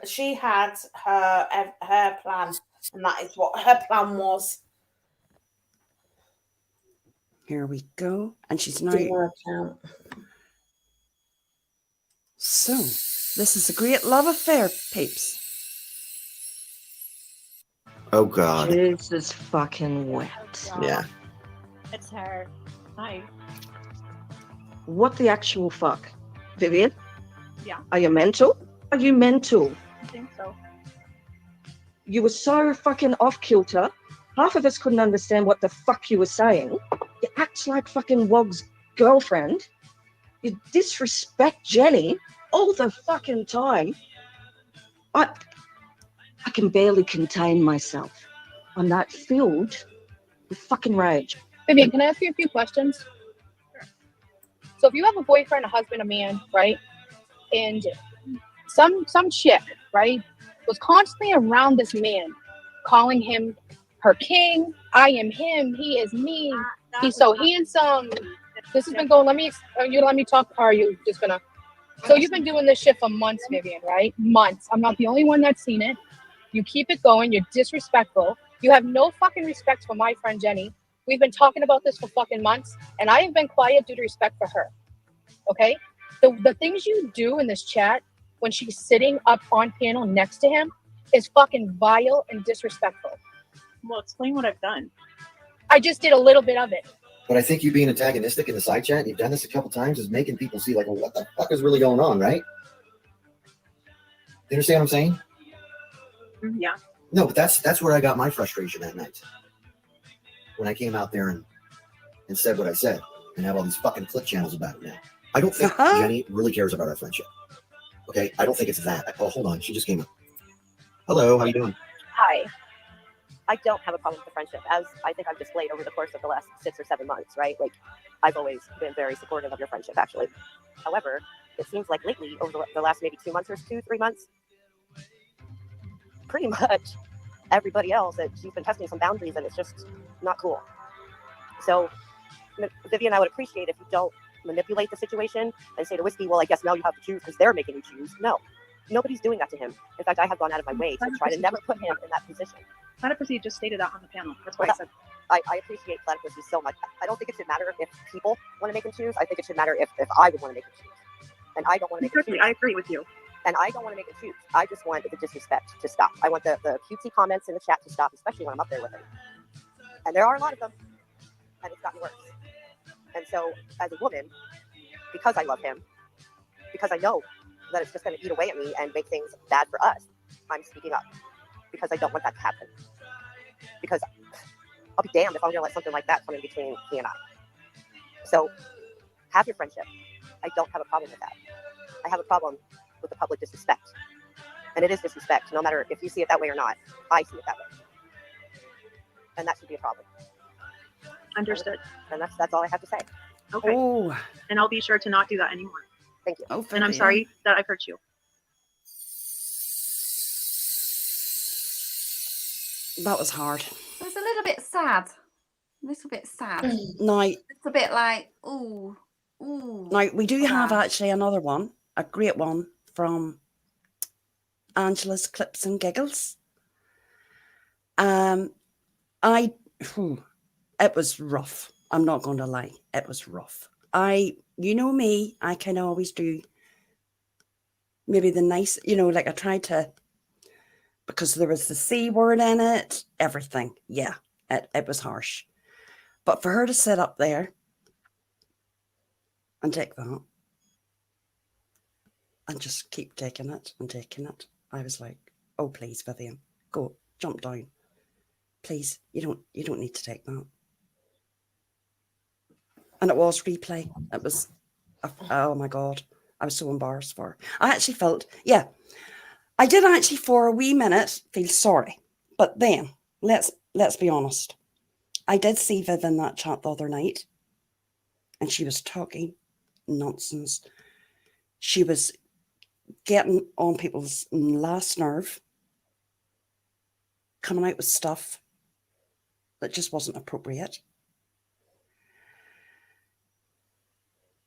S8: She had her plan, and that is what her plan was.
S1: Here we go. And she's now.
S8: Didn't work out.
S1: So, this is a great love affair, peeps.
S9: Oh God.
S10: This is fucking wet.
S9: Yeah.
S11: It's her. Hi.
S10: What the actual fuck? Vivian?
S11: Yeah.
S10: Are you mental? Are you mental?
S11: I think so.
S10: You were so fucking off kilter. Half of us couldn't understand what the fuck you were saying. You act like fucking Wog's girlfriend. You disrespect Jenny all the fucking time. I can barely contain myself. I'm that filled with fucking rage.
S12: Vivian, can I ask you a few questions? So if you have a boyfriend, a husband, a man, right? And some chick, right, was constantly around this man, calling him her king. I am him. He is me. He's so handsome. This has been going. Let me talk. Or are you just gonna? So you've been doing this shit for months, Vivian, right? Months. I'm not the only one that's seen it. You keep it going. You're disrespectful. You have no fucking respect for my friend Jenny. We've been talking about this for fucking months, and I have been quiet due to respect for her. Okay? The things you do in this chat when she's sitting up on panel next to him is fucking vile and disrespectful.
S11: Well, explain what I've done.
S12: I just did a little bit of it.
S9: But I think you being antagonistic in the side chat, you've done this a couple times, is making people see like, well, what the fuck is really going on, right? You understand what I'm saying?
S11: Yeah.
S9: No, but that's where I got my frustration that night. When I came out there and said what I said and have all these fucking clip channels about it now. I don't think Jenny really cares about our friendship. Okay? I don't think it's that. Oh, hold on. She just came up. Hello, how you doing?
S13: Hi. I don't have a problem with the friendship, as I think I've displayed over the course of the last 6 or 7 months, right? Like, I've always been very supportive of your friendship, actually. However, it seems like lately, over the last maybe 2 months or 3 months, pretty much everybody else, that she's been testing some boundaries, and it's just not cool. So, Vivian, I would appreciate if you don't manipulate the situation and say to Whiskey, well, I guess now you have to choose because they're making you choose. No, nobody's doing that to him. In fact, I have gone out of my way to try to never put him in that position.
S11: Platypus just stated that on the panel. That's why
S13: Well,
S11: I said.
S13: I appreciate Platypus so much. I don't think it should matter if people want to make him choose. I think it should matter if I would want to make him choose. And I don't want to make him choose.
S11: I agree with you.
S13: And I don't want to make him choose. I just want the disrespect to stop. I want the cutesy comments in the chat to stop, especially when I'm up there with him. And there are a lot of them. And it's gotten worse. And so, as a woman, because I love him, because I know that it's just going to eat away at me and make things bad for us, I'm speaking up. Because I don't want that to happen. Because I'll be damned if I'm going to let something like that come in between he and I. So, have your friendship. I don't have a problem with that. I have a problem with the public disrespect. And it is disrespect, no matter if you see it that way or not. I see it that way. And that should be a problem.
S11: Understood.
S13: And that's all I have to say.
S11: Okay.
S1: Oh.
S11: And I'll be sure to not do that anymore.
S13: Thank you.
S1: Oh,
S11: And I'm sorry that I've hurt you.
S1: That was hard.
S2: It was a little bit sad. A little bit sad.
S1: Now,
S2: It's a bit like, ooh.
S1: now we do have actually another one, a great one from Angela's Clips and Giggles. It was rough. I'm not going to lie. It was rough. You know me, I can always do maybe the nice, like I tried to, because there was the C word in it, everything. Yeah, it was harsh. But for her to sit up there and take that and just keep taking it and taking it, I was like, oh, please, Vivian, go, jump down. Please, you don't need to take that. And it was replay. It was, oh my God, I was so embarrassed for her. I actually felt, I did actually for a wee minute feel sorry. But then, let's be honest. I did see Viv in that chat the other night. And she was talking nonsense. She was getting on people's last nerve. Coming out with stuff. that just wasn't appropriate.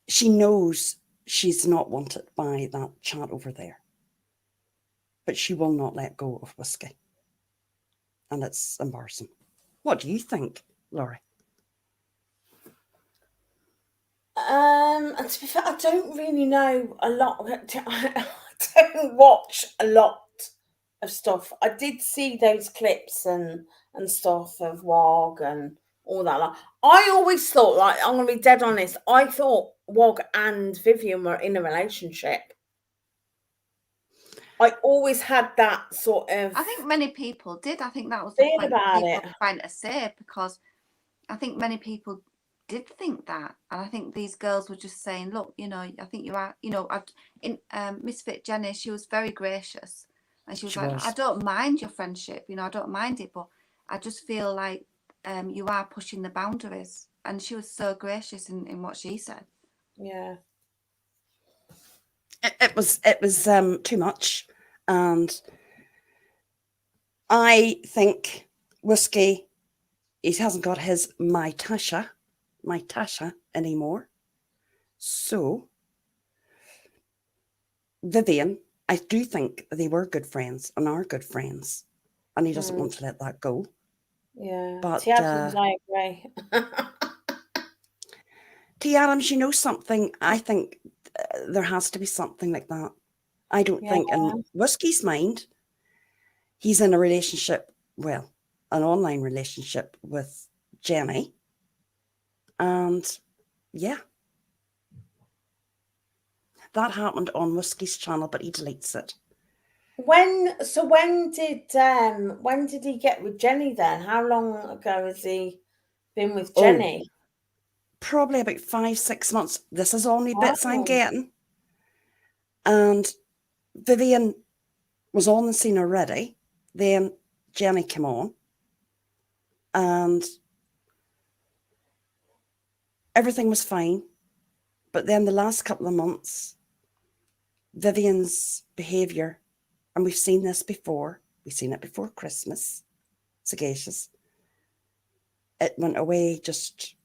S1: She knows she's not wanted by that chat over there, but she will not let go of Whiskey. And it's embarrassing. What do you think, Laurie?
S8: To be fair, I don't really know a lot. I don't watch a lot of stuff. I did see those clips and stuff of Wog and all that. I always thought, like, I'm gonna be dead honest, I thought Wog and Vivian were in a relationship. I always had that sort of.
S2: I think many people did. I think that was the point people were trying to say, because I think many people did think that, and I think these girls were just saying, look, you know, I think you are, you know, Misfit Jenny, she was very gracious, and she was like, I don't mind your friendship, you know, I don't mind it, but I just feel like you are pushing the boundaries. And she was so gracious in what she said.
S8: Yeah.
S1: It was too much. And I think Whiskey, he hasn't got his my Tasha anymore. So Vivian, I do think they were good friends and are good friends, and he doesn't want to let that go.
S8: Yeah,
S1: but
S8: T. Adams, I agree.
S1: T. Adams, you know something? I think there has to be something like that. I don't think in Whiskey's mind, he's in a relationship, well, an online relationship with Jenny. And yeah, that happened on Whiskey's channel, but he deletes it.
S8: When did he get with Jenny then? How long ago has he been with Jenny?
S1: Probably about 5-6 months. This is only bits I'm getting. And Vivian was on the scene already. Then Jenny came on. And everything was fine. But then the last couple of months, Vivian's behaviour, and we've seen this before. We've seen it before Christmas. Sagacious. It went away just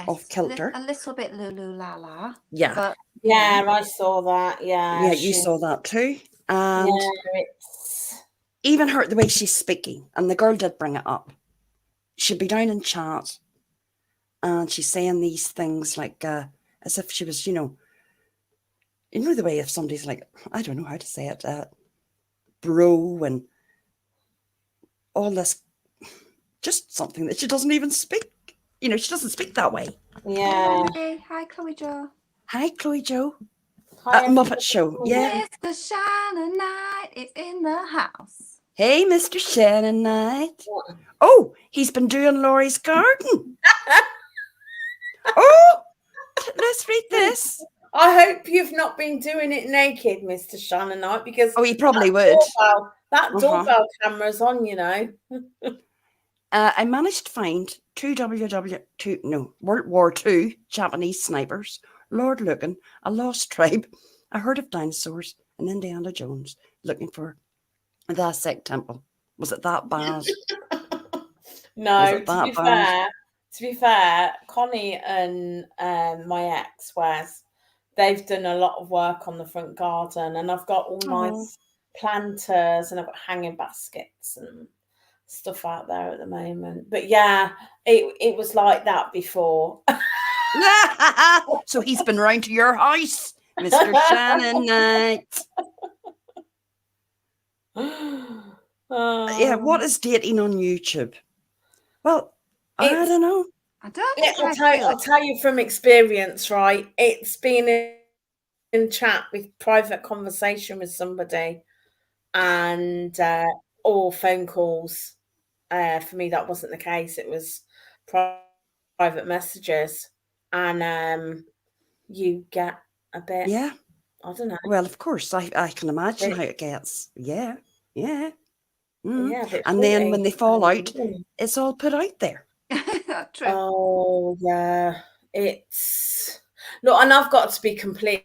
S1: off kilter.
S2: A little bit lulu la la.
S1: Yeah.
S2: But
S8: yeah, I saw that. Yeah.
S1: Yeah, you saw that too. And
S8: it's
S1: even her, the way she's speaking, and the girl did bring it up. She'd be down in chat and she's saying these things like as if she was, you know the way if somebody's like, I don't know how to say it, bro, and all this, just something that she doesn't even speak. She doesn't speak that way.
S8: Yeah.
S2: Hi, Chloe Jo.
S1: Hi, Chloe Jo.
S8: Hi,
S1: Muppet Show. Yeah.
S2: Mr. Shannon Knight is in the house.
S1: Hey, Mr. Shannon Knight. Oh, he's been doing Laurie's garden. Oh, let's read this.
S8: I hope you've not been doing it naked, Mr. Shannon Knight, because
S1: he probably would.
S8: That doorbell camera's on, you know.
S1: I managed to find World War II Japanese snipers, Lord Looking, a lost tribe, a herd of dinosaurs, and Indiana Jones looking for the Aztec temple. Was it that bad?
S8: No, to be fair, Connie and my ex, Wes, they've done a lot of work on the front garden, and I've got all nice planters, and I've got hanging baskets and stuff out there at the moment. But yeah, it was like that before.
S1: So he's been round to your house, Mr. Shannon Knight. Yeah, what is dating on YouTube? Well, I don't know.
S2: I don't
S8: think I'll tell you from experience, right? It's been in chat with private conversation with somebody and or phone calls. For me, that wasn't the case. It was private messages, and you get a bit.
S1: Yeah,
S8: I don't know.
S1: Well, of course, I can imagine how it gets. Yeah.
S8: Yeah,
S1: and then when they fall out, it's all put out there.
S2: True.
S8: Oh yeah, it's no, and I've got to be completely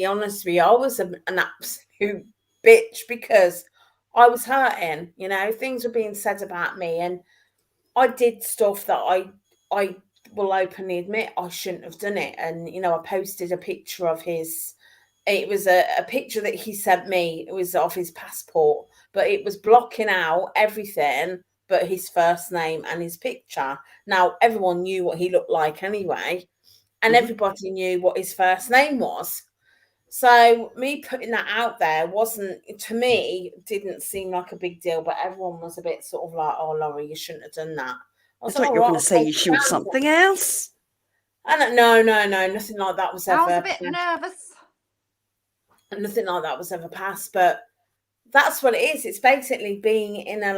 S8: honest with you. I was an absolute bitch because I was hurting. Things were being said about me, and I did stuff that I will openly admit I shouldn't have done it. And, you know, I posted a picture of his, it was a picture that he sent me. It was of his passport, but it was blocking out everything but his first name and his picture. Now, everyone knew what he looked like anyway, and everybody knew what his first name was. So me putting that out there wasn't, to me, didn't seem like a big deal, but everyone was a bit sort of like, oh, Laurie, you shouldn't have done that.
S1: I thought you were going to say you showed something else.
S8: No, nothing like that was ever.
S2: I was a bit nervous.
S8: Nothing like that was ever passed, but that's what it is. It's basically being in a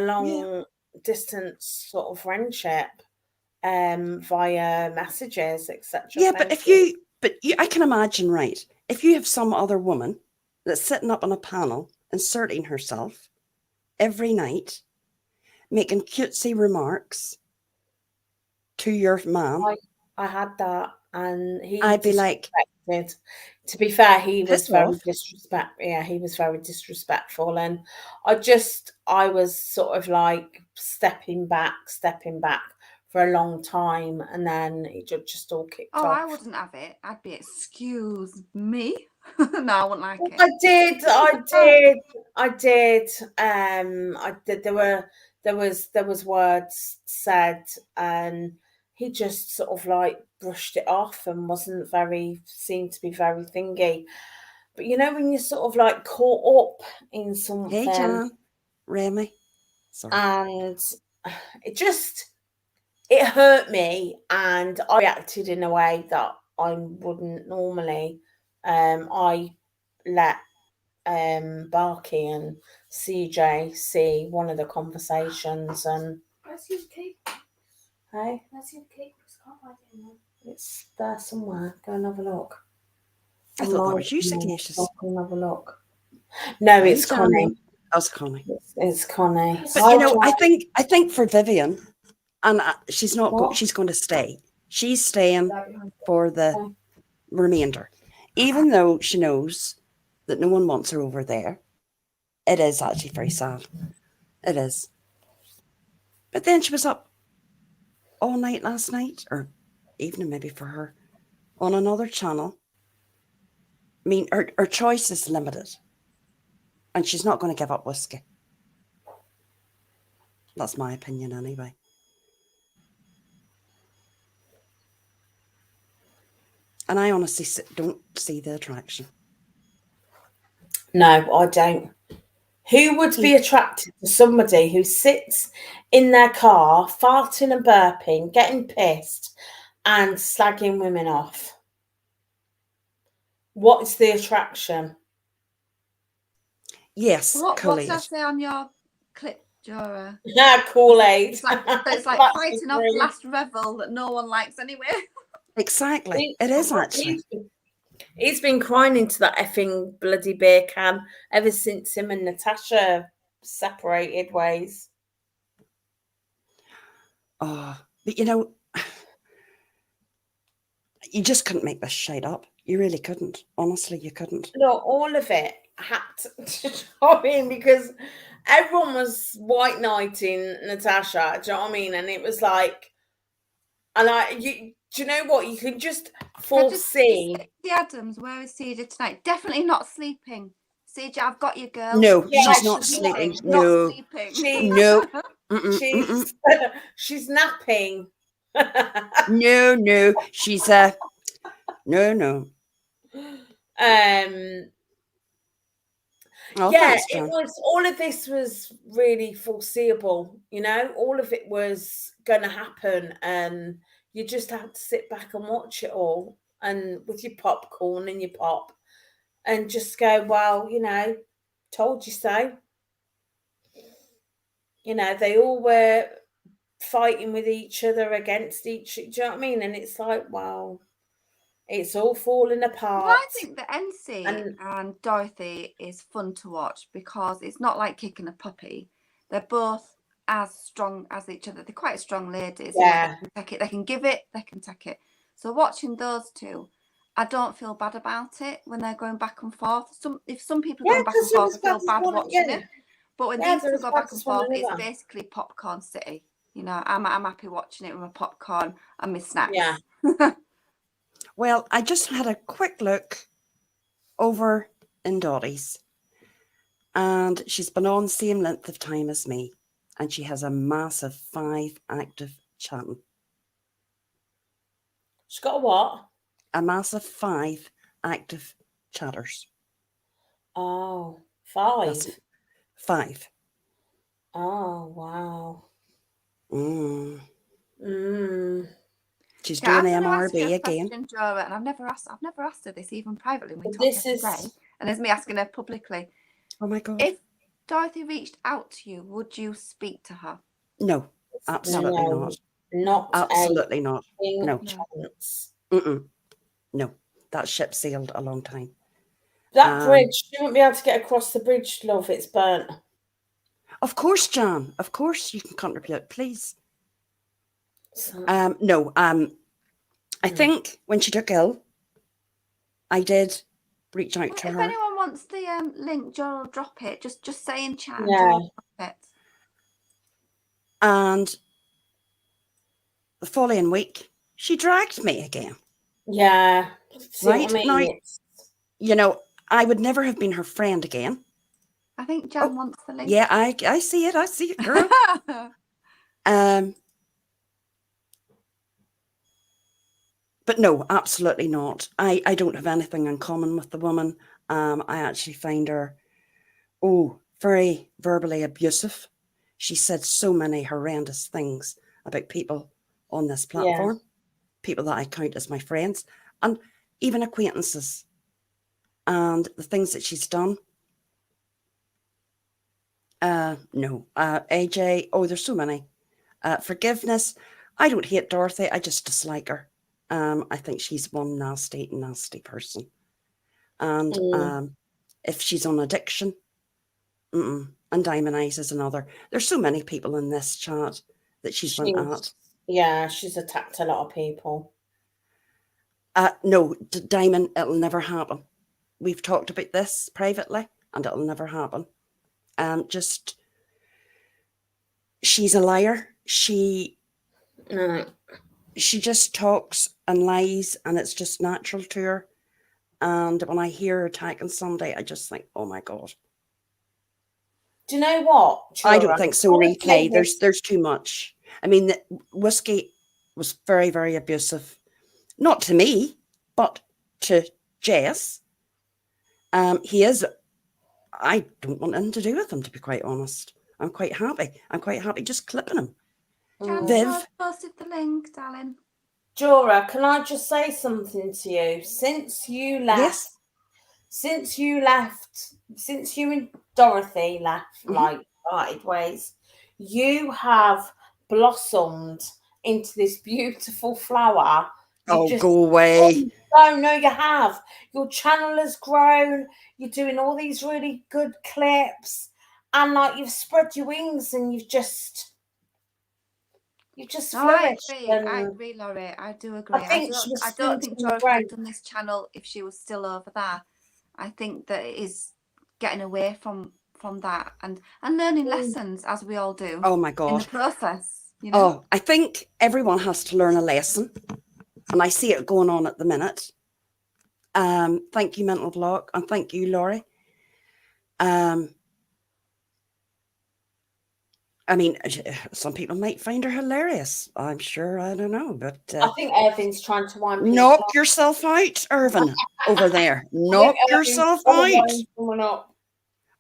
S8: long distance sort of friendship, via messages, etc.
S1: Yeah, but I can imagine, right? If you have some other woman that's sitting up on a panel, inserting herself every night, making cutesy remarks to your man.
S8: I had that, and
S1: I'd be like,
S8: to be fair, he was very
S1: off.
S8: disrespectful. Yeah, he was very disrespectful, and I was sort of like stepping back for a long time, and then it just all kicked off.
S2: I wouldn't have it. I'd be, excuse me. No, I wouldn't like it.
S8: I did. There was words said, and he just sort of like brushed it off and seemed to be very thingy. But you know, when you're sort of like caught up in something.
S1: Hey, Jan, Remy. Sorry.
S8: And it hurt me, and I reacted in a way that I wouldn't normally. I let Barky and CJ see one of the conversations, and
S14: Where's your cake?
S8: Hey,
S14: Where's your cake?
S8: it's there somewhere. Go and have a look.
S1: I thought that was you, Sagacious.
S8: Go and have a look. No, it's Connie.
S1: That's Connie.
S8: It's Connie.
S1: But you know, I think for Vivian, and she's not. She's going to stay. She's staying for the remainder, even though she knows that no one wants her over there. It is actually very sad. It is. But then she was up all night last night, or evening maybe for her, on another channel. I mean, her choice is limited, and she's not going to give up whiskey. That's my opinion anyway. And I honestly don't see the attraction.
S8: No, I don't. Who would be attracted to somebody who sits in their car, farting and burping, getting pissed, and slagging women off? What's the attraction?
S1: Yes,
S2: What does that say on your clip, Jora?
S8: Yeah, Kool-Aid.
S2: It's like fighting off last revel that no one likes anyway.
S1: Exactly. It is actually.
S8: He's been crying into that effing bloody beer can ever since him and Natasha separated ways.
S1: Oh, but you know, you just couldn't make this shit up. You really couldn't. Honestly, you couldn't.
S8: No, all of it had to, I mean, because everyone was white knighting Natasha, do you know what I mean? And it was like, do you know what? You can just foresee.
S2: The Adams, where is CJ tonight? Definitely not sleeping. CJ, I've got you, girl.
S1: No, she's not sleeping. No.
S8: She's napping.
S1: No. She's no.
S8: It was, all of this was really foreseeable, you know, all of it was going to happen, and you just had to sit back and watch it all, and with your popcorn and your pop, and just go, well, you know, told you so. You know, they all were fighting with each other against each, do you know what I mean? And it's like, wow, it's all falling apart.
S2: Well, I think that NC and Dorothy is fun to watch because it's not like kicking a puppy. They're both as strong as each other. They're quite strong ladies.
S8: Yeah.
S2: They can give it, they can take it. So watching those two, I don't feel bad about it when they're going back and forth. If some people are going back and forth, I feel bad watching it. But when these two go back and forth, it's basically popcorn city. You know, I'm happy watching it with my popcorn and my snacks.
S8: Yeah.
S1: Well, I just had a quick look over in Dottie's, and she's been on same length of time as me, and she has a massive 5 active chatting.
S8: She's got a what?
S1: A massive 5 active chatters.
S8: Oh, 5.
S1: That's 5.
S8: Oh, wow.
S1: Mm. She's
S2: Yeah, I'm
S1: doing
S2: going to ask you
S1: MRB
S2: a
S1: again.
S2: question, Dora, and I've never asked her this even privately. We
S8: Well,
S2: talk
S8: this
S2: every
S8: is-
S2: day, and there's me asking her publicly.
S1: Oh my God.
S2: If Dorothy reached out to you, would you speak to her?
S1: No, absolutely
S8: No,
S1: not.
S8: Not
S1: Absolutely not. No.
S8: chance.
S1: No, that ship sailed a long time.
S8: That bridge, you won't be able to get across the bridge, love. It's burnt.
S1: Of course, Jan. Of course, you can contribute, please.
S8: So,
S1: No. I think when she took ill, I did reach out to
S2: If
S1: her.
S2: anyone wants the link, Joel will drop it. Just say in chat.
S8: Yeah.
S2: Joel will drop it.
S1: And the following week, she dragged me again.
S8: yeah. See
S1: Right?
S8: what I mean?
S1: Now,
S8: It's-
S1: you know, I would never have been her friend again.
S2: I think Jan wants the link.
S1: Yeah, I see it. I see it, girl. But no, absolutely not. I don't have anything in common with the woman. I actually find her, very verbally abusive. She said so many horrendous things about people on this platform, people that I count as my friends, and even acquaintances. And the things that she's done. No. AJ, there's so many. Forgiveness. I don't hate Dorothy. I just dislike her. I think she's one nasty, nasty person. And if she's on addiction, and Diamond Eyes is another. There's so many people in this chat that she's went at.
S8: Yeah, she's attacked a lot of people.
S1: No, Diamond, it'll never happen. We've talked about this privately, and it'll never happen. She's a liar. She just talks and lies, and it's just natural to her. And when I hear her attacking somebody, I just think, oh my God.
S8: Do you know what?
S1: I don't think so, Replay. There's too much. I mean, the Whiskey was very, very abusive. Not to me, but to Jess. He is. I don't want anything to do with him, to be quite honest. I'm quite happy. I'm quite happy just clipping him.
S2: Jan,
S1: Viv.
S2: I've posted the link, darling.
S8: Jora, can I just say something to you? Since you and Dorothy left, like sideways, you have blossomed into this beautiful flower.
S1: Go away.
S8: No, you have. Your channel has grown. You're doing all these really good clips, and like you've spread your wings, and you've just flourished.
S2: I agree, Laurie. I do agree. I don't think Dorothy would have done this channel if she was still over there. I think that it is getting away from that and learning lessons, as we all do.
S1: Oh my God.
S2: In the process, you know.
S1: Oh, I think everyone has to learn a lesson, and I see it going on at the minute. Thank you, Mental Block, and thank you, Laurie. I mean, some people might find her hilarious. I'm sure. I don't know, but
S8: I think Irvin's trying to wind people
S1: knock
S8: up.
S1: yourself out, Irvin, over there. Knock yourself out.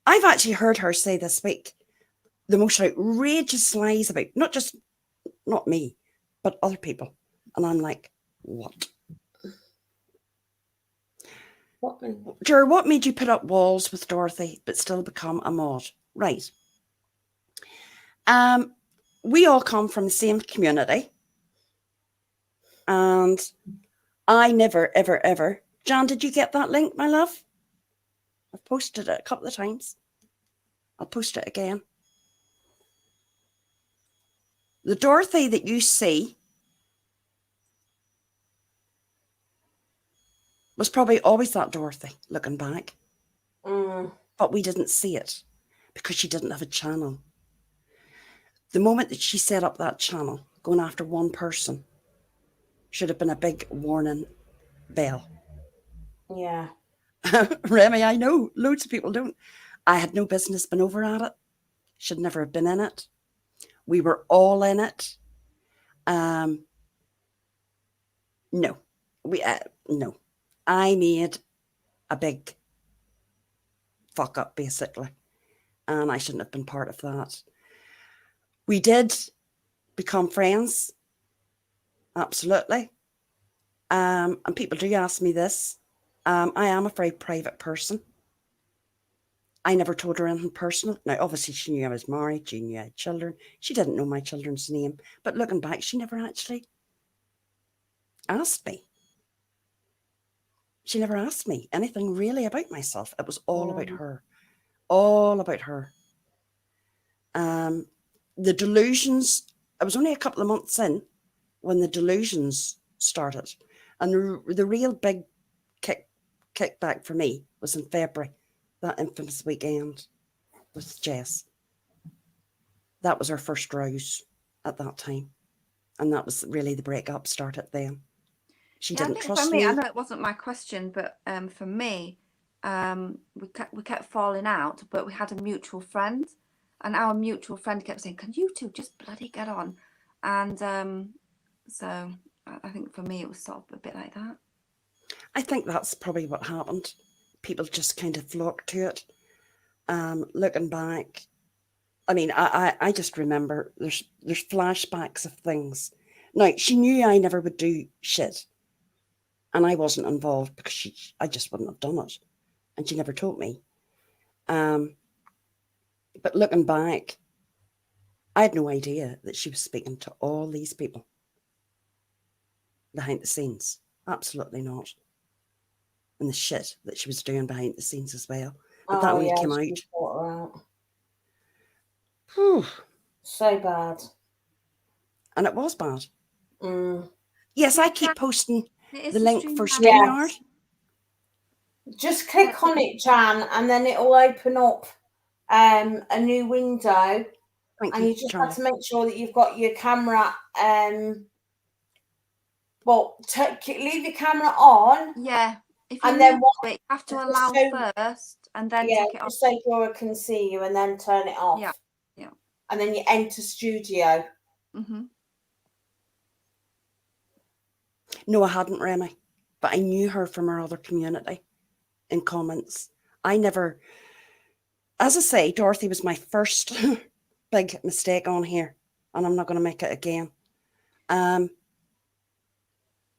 S1: I've actually heard her say this week the most outrageous lies about not me, but other people, and I'm like, what? Jer, what made you put up walls with Dorothy but still become a mod? Right. We all come from the same community, and I never, ever, ever. Jan, did you get that link, my love? I've posted it a couple of times. I'll post it again. The Dorothy that you see was probably always that Dorothy, looking back. But we didn't see it because she didn't have a channel. The moment that she set up that channel, going after one person, should have been a big warning bell.
S8: Yeah.
S1: Remy, I know loads of people don't. I had no business been over at it. Should never have been in it. We were all in it. No, no. I made a big fuck up, basically, and I shouldn't have been part of that. We did become friends, absolutely. And people do ask me this. I am a very private person. I never told her anything personal. Now, obviously, she knew I was married. She knew I had children. She didn't know my children's name. But looking back, she never actually asked me. She never asked me anything really about myself. It was all about her. All about her. The delusions, I was only a couple of months in when the delusions started. And the real big kickback for me was in February, that infamous weekend with Jess. That was our first rouse at that time. And that was really the breakup started then. She didn't trust
S2: for me,
S1: me.
S2: I know it wasn't my question, but for me, we kept falling out, but we had a mutual friend, and our mutual friend kept saying, "Can you two just bloody get on?" And so I think for me it was sort of a bit like that.
S1: I think that's probably what happened. People just kind of flocked to it. Looking back, I mean, I just remember there's flashbacks of things. Now, she knew I never would do shit. And I wasn't involved because I just wouldn't have done it. And she never told me. But looking back, I had no idea that she was speaking to all these people behind the scenes. Absolutely not. And the shit that she was doing behind the scenes as well. But that only came out. Whew.
S8: So bad.
S1: And it was bad. Yes, I keep posting the link for
S8: StreamYard.
S1: StreamYard.
S8: Just click on it, Jan, and then it'll open up a new window. And you just have to make sure that you've got your camera. Well, leave your camera on.
S2: Yeah. If
S8: and then
S2: you have to allow first, and then take it off.
S8: so Dora can see you, and then turn it off.
S2: Yeah. Yeah.
S8: And then you enter studio.
S1: No, I hadn't, Remy, but I knew her from her other community in comments. I never, as I say, Dorothy was my first big mistake on here, and I'm not going to make it again.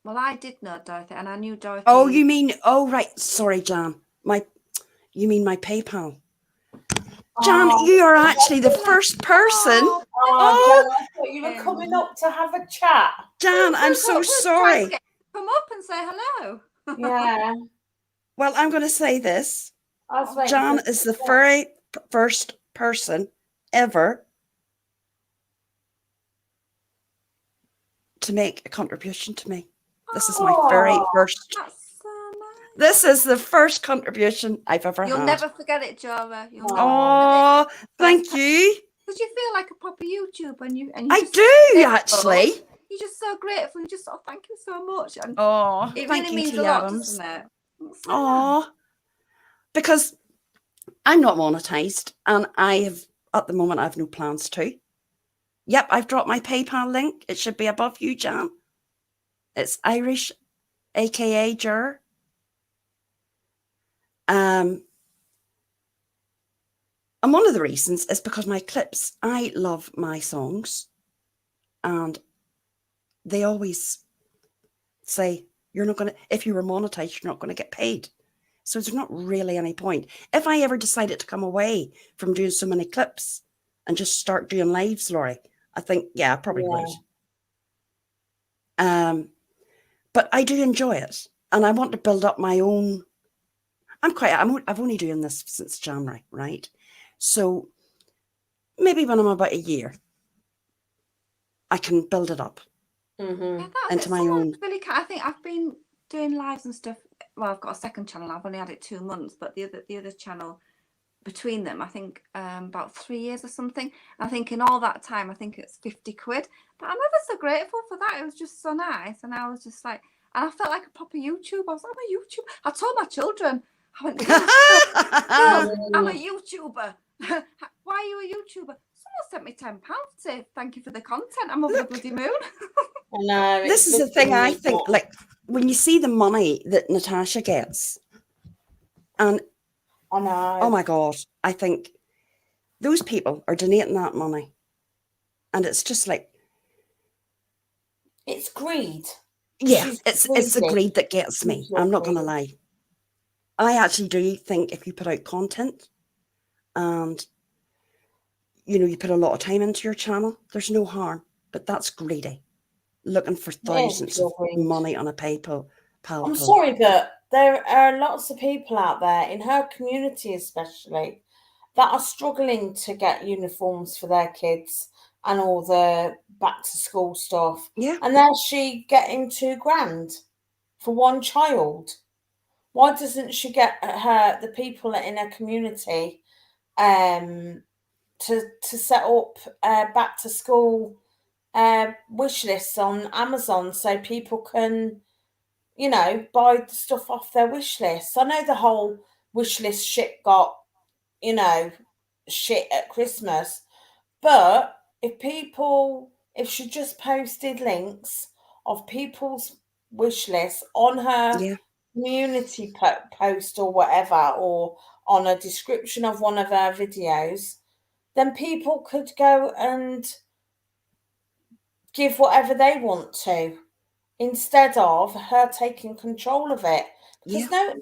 S2: Well, I did know Dorothy, and I knew Dorothy.
S1: Oh, you mean, oh, right. Sorry, Jan. You mean my PayPal. Jan, you are actually the first person.
S8: Jan, I thought you were coming up to have a chat.
S1: Jan, I'm so sorry.
S2: Come up and say hello.
S8: Yeah.
S1: Well, I'm going to say this. Jan is the very first person ever to make a contribution to me. This is my very first.
S2: That's so nice.
S1: This is the first contribution I've ever had.
S2: You'll never forget it, Jora.
S1: Oh, thank you.
S2: Because you feel like a proper YouTuber, and
S1: I do actually.
S2: You're just so grateful. You just thank you so much. And it
S1: thank
S2: really
S1: you,
S2: means
S1: T.
S2: a lot,
S1: Adams.
S2: doesn't it?
S1: Oh, because I'm not monetized, and at the moment I have no plans to. Yep, I've dropped my PayPal link. It should be above you, Jan. It's Irish, aka Jur. And one of the reasons is because my clips, I love my songs, and they always say, you're not going to, if you were monetized, you're not going to get paid. So there's not really any point. If I ever decided to come away from doing so many clips and just start doing lives, Laurie, I think, yeah, I probably would. But I do enjoy it, and I want to build up my own. I've only doing this since January, right? So maybe when I'm about a year, I can build it up into my own.
S2: Really, I think I've been doing lives and stuff. Well, I've got a second channel. I've only had it 2 months, but the other channel, between them. I think about 3 years or something. I think in all that time, I think it's 50 quid. But I'm ever so grateful for that. It was just so nice. And I was just like, and I felt like a proper YouTuber. I was like, I'm a YouTuber. I told my children, I went, girls, I'm a YouTuber. Why are you a YouTuber? Someone sent me £10 to say thank you for the content. I'm over the bloody moon.
S8: I know.
S1: This is the thing I think, like, when you see the money that Natasha gets, and
S8: I know.
S1: oh my God, I think those people are donating that money. And it's just like,
S8: it's greed.
S1: yeah,
S8: She's
S1: it's the
S8: greedy.
S1: greed that gets me.
S8: She's
S1: I'm not going to
S8: greedy.
S1: lie. I actually do think if you put out content and, you know, you put a lot of time into your channel, there's no harm. But that's greedy. Looking for thousands of money on a PayPal.
S8: I'm sorry, but there are lots of people out there, in her community especially, that are struggling to get uniforms for their kids and all the back to school stuff.
S1: Yeah.
S8: And there's she getting $2,000 for one child. Why doesn't she get the people in her community to set up back to school wish lists on Amazon so people can, you know, buy the stuff off their wish list? I know the whole wish list shit got, you know, shit at Christmas, but if she just posted links of people's wish lists on her community post or whatever, or on a description of one of her videos, then people could go and give whatever they want to, instead of her taking control of it. Because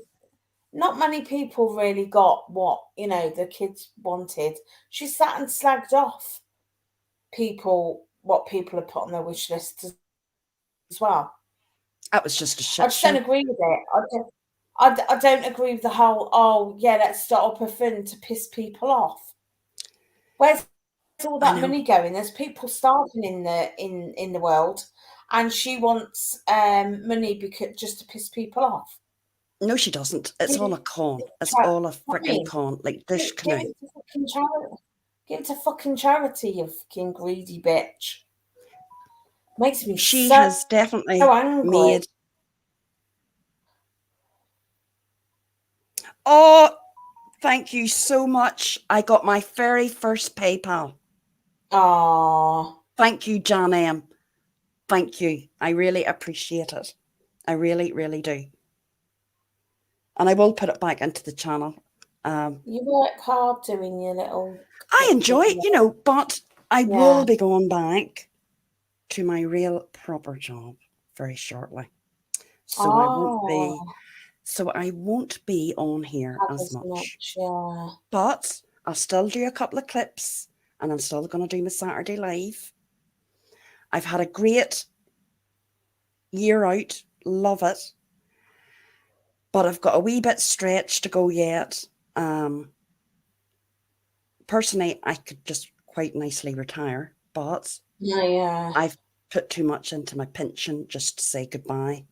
S8: not many people really got what, you know, the kids wanted. She sat and slagged off what people had put on their wish list as well.
S1: That was just a shit
S8: I just don't agree with it. I don't agree with the whole, oh yeah, let's start up a fund to piss people off. Where's all that money going? There's people starving in the world, and she wants money just to piss people off.
S1: No, she doesn't. It's all a con. It's all a freaking con. Like dish canoe.
S8: Give it to fucking charity, you fucking greedy bitch. Makes me
S1: She
S8: so
S1: has definitely
S8: angry.
S1: made. Oh, thank you so much. I got my very first PayPal.
S8: Oh,
S1: thank you, Jan M. Thank you. I really appreciate it. I really, really do. And I will put it back into the channel.
S8: You work hard doing your little...
S1: I enjoy it, you know, but I will be going back to my real proper job very shortly. So I won't be on here as much. But I'll still do a couple of clips, and I'm still going to do my Saturday live. I've had a great year out. Love it. But I've got a wee bit stretched to go yet. Personally, I could just quite nicely retire, but I've put too much into my pension just to say goodbye.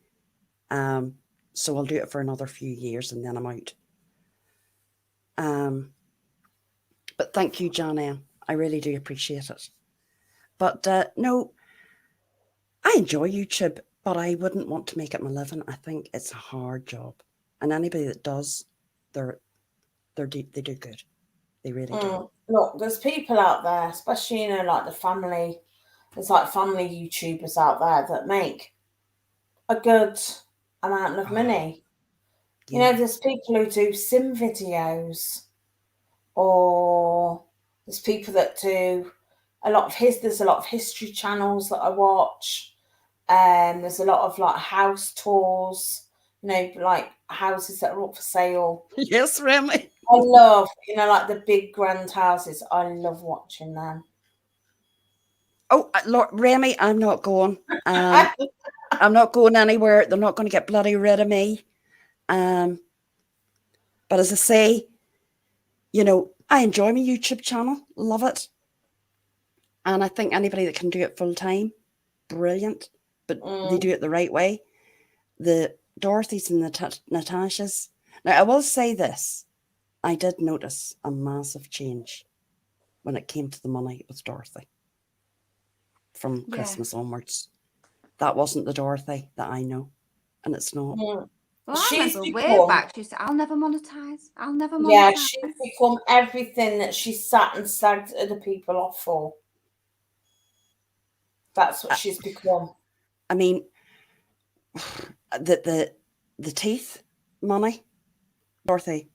S1: So I'll do it for another few years and then I'm out. But thank you, Jan M. I really do appreciate it. But no, I enjoy YouTube, but I wouldn't want to make it my living. I think it's a hard job. And anybody that does, they do good. They really do.
S8: Look, there's people out there, especially, you know, like there's like family YouTubers out there that make a good amount of money. You know, there's people who do sim videos, or there's people that do there's a lot of history channels that I watch. There's a lot of like house tours, you know, like houses that are up for sale.
S1: Yes, Remy.
S8: I love, you know, like the big grand houses. I love watching them.
S1: Oh, Lord, Remy, I'm not going. I'm not going anywhere. They're not going to get bloody rid of me. But as I say, you know, I enjoy my YouTube channel. Love it. And I think anybody that can do it full time, brilliant. But they do it the right way. The Dorothy's and the Natashas. Now, I will say this. I did notice a massive change when it came to the money with Dorothy from
S2: Yeah.
S1: Christmas onwards. That wasn't the Dorothy that I know, and it's not.
S8: Mm.
S2: Well, I
S8: She's
S2: remember way
S8: become,
S2: back, she said, I'll never monetize. I'll never
S8: yeah,
S2: monetize.
S8: she's become everything that she sat and slagged other people off for. That's what she's become.
S1: I mean, the teeth money, Dorothy,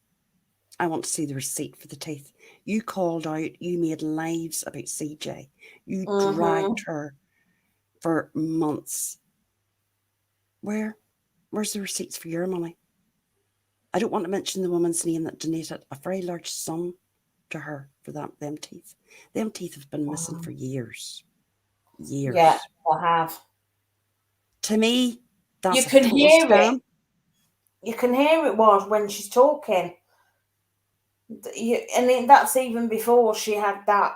S1: I want to see the receipt for the teeth. You called out, you made lives about CJ. You dragged her for months. Where's the receipts for your money? I don't want to mention the woman's name that donated a very large sum to her for them teeth. Them teeth have been missing for years. Years.
S8: Yeah, I have.
S1: To me, that's
S8: You
S1: a
S8: can
S1: total
S8: hear
S1: scam.
S8: it. You can hear it was when she's talking. That's even before she had that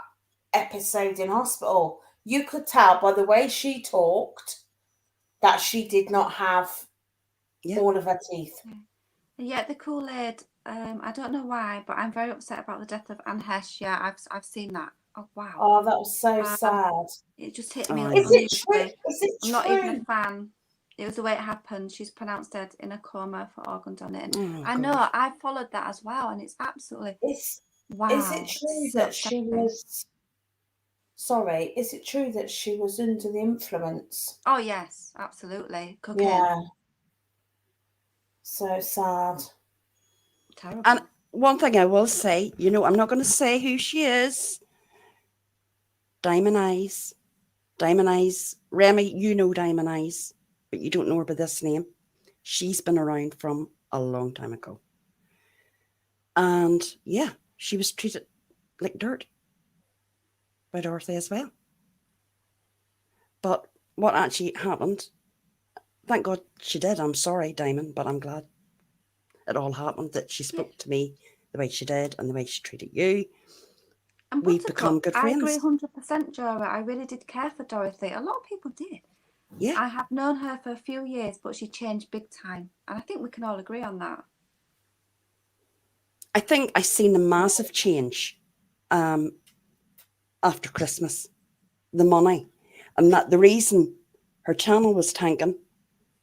S8: episode in hospital. You could tell by the way she talked that she did not have all of her teeth.
S2: Yeah, the Kool-Aid. I don't know why, but I'm very upset about the death of Anne Hesh. Yeah, I've seen that. Oh wow.
S8: Oh, that was so sad.
S2: It just hit me.
S8: Is it true? Is it
S2: I'm
S8: true?
S2: not even a fan. It was the way it happened. She's pronounced dead in a coma for organ donating. I know.
S1: God.
S2: I followed that as well, and it's absolutely wow.
S8: Is it true that she was? Sorry, is it true that she was under the influence?
S2: Oh yes, absolutely. Cocaine.
S8: Yeah. So sad.
S2: Terrible.
S1: And one thing I will say, I'm not going to say who she is. Diamond Eyes. Diamond Eyes. Remy, you know Diamond Eyes, but you don't know her by this name. She's been around from a long time ago. And yeah, she was treated like dirt by Dorothy as well. But what actually happened, thank God she did. I'm sorry, Diamond, but I'm glad it all happened, that she spoke to me the way she did and the way she treated you.
S2: And
S1: We've become good
S2: I agree
S1: friends.
S2: 100%, Jora. I really did care for Dorothy. A lot of people did.
S1: Yeah.
S2: I have known her for a few years, but she changed big time. And I think we can all agree on that.
S1: I think I seen a massive change after Christmas. The money. And that the reason her channel was tanking,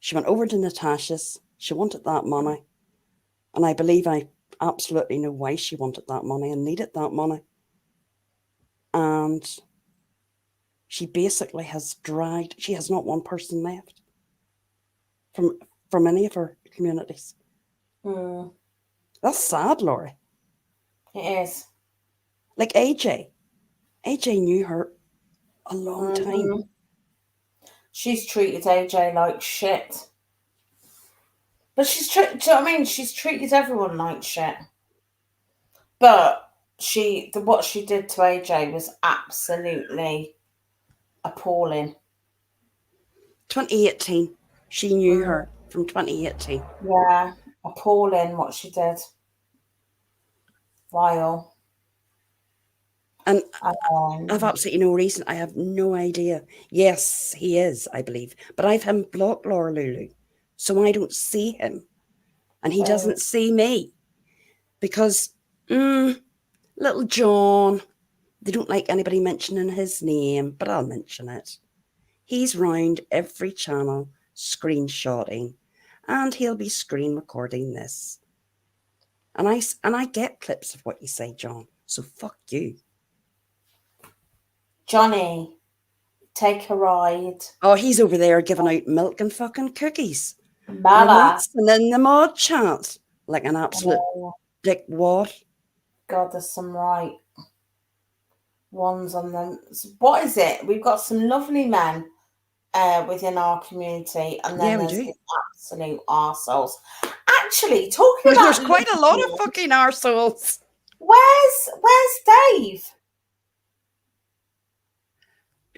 S1: she went over to Natasha's. She wanted that money. And I believe I absolutely know why she wanted that money and needed that money. And she basically has dragged, she has not one person left from any of her communities. That's sad, Laurie.
S8: It is.
S1: Like AJ knew her a long time.
S8: She's treated AJ like shit. But do you know what I mean? She's treated everyone like shit. But what she did to AJ was absolutely appalling.
S1: 2018. She knew her from 2018.
S8: Yeah, appalling what she did. Vile.
S1: And I've absolutely no reason. I have no idea. Yes, he is, I believe. But I've him blocked, Laura Lulu. So I don't see him. And he doesn't see me. Because little John, they don't like anybody mentioning his name, but I'll mention it. He's round every channel screenshotting, and he'll be screen recording this. And I get clips of what you say, John. So fuck you.
S8: Johnny, take a ride.
S1: Oh, he's over there giving out milk and fucking cookies.
S8: Mama.
S1: And in the mod chat like an absolute dick wad.
S8: God, there's some right ones on them. What is it? We've got some lovely men within our community, and then there's the absolute arseholes. Actually, talking about
S1: there's quite a lot of fucking arseholes.
S8: Where's Dave?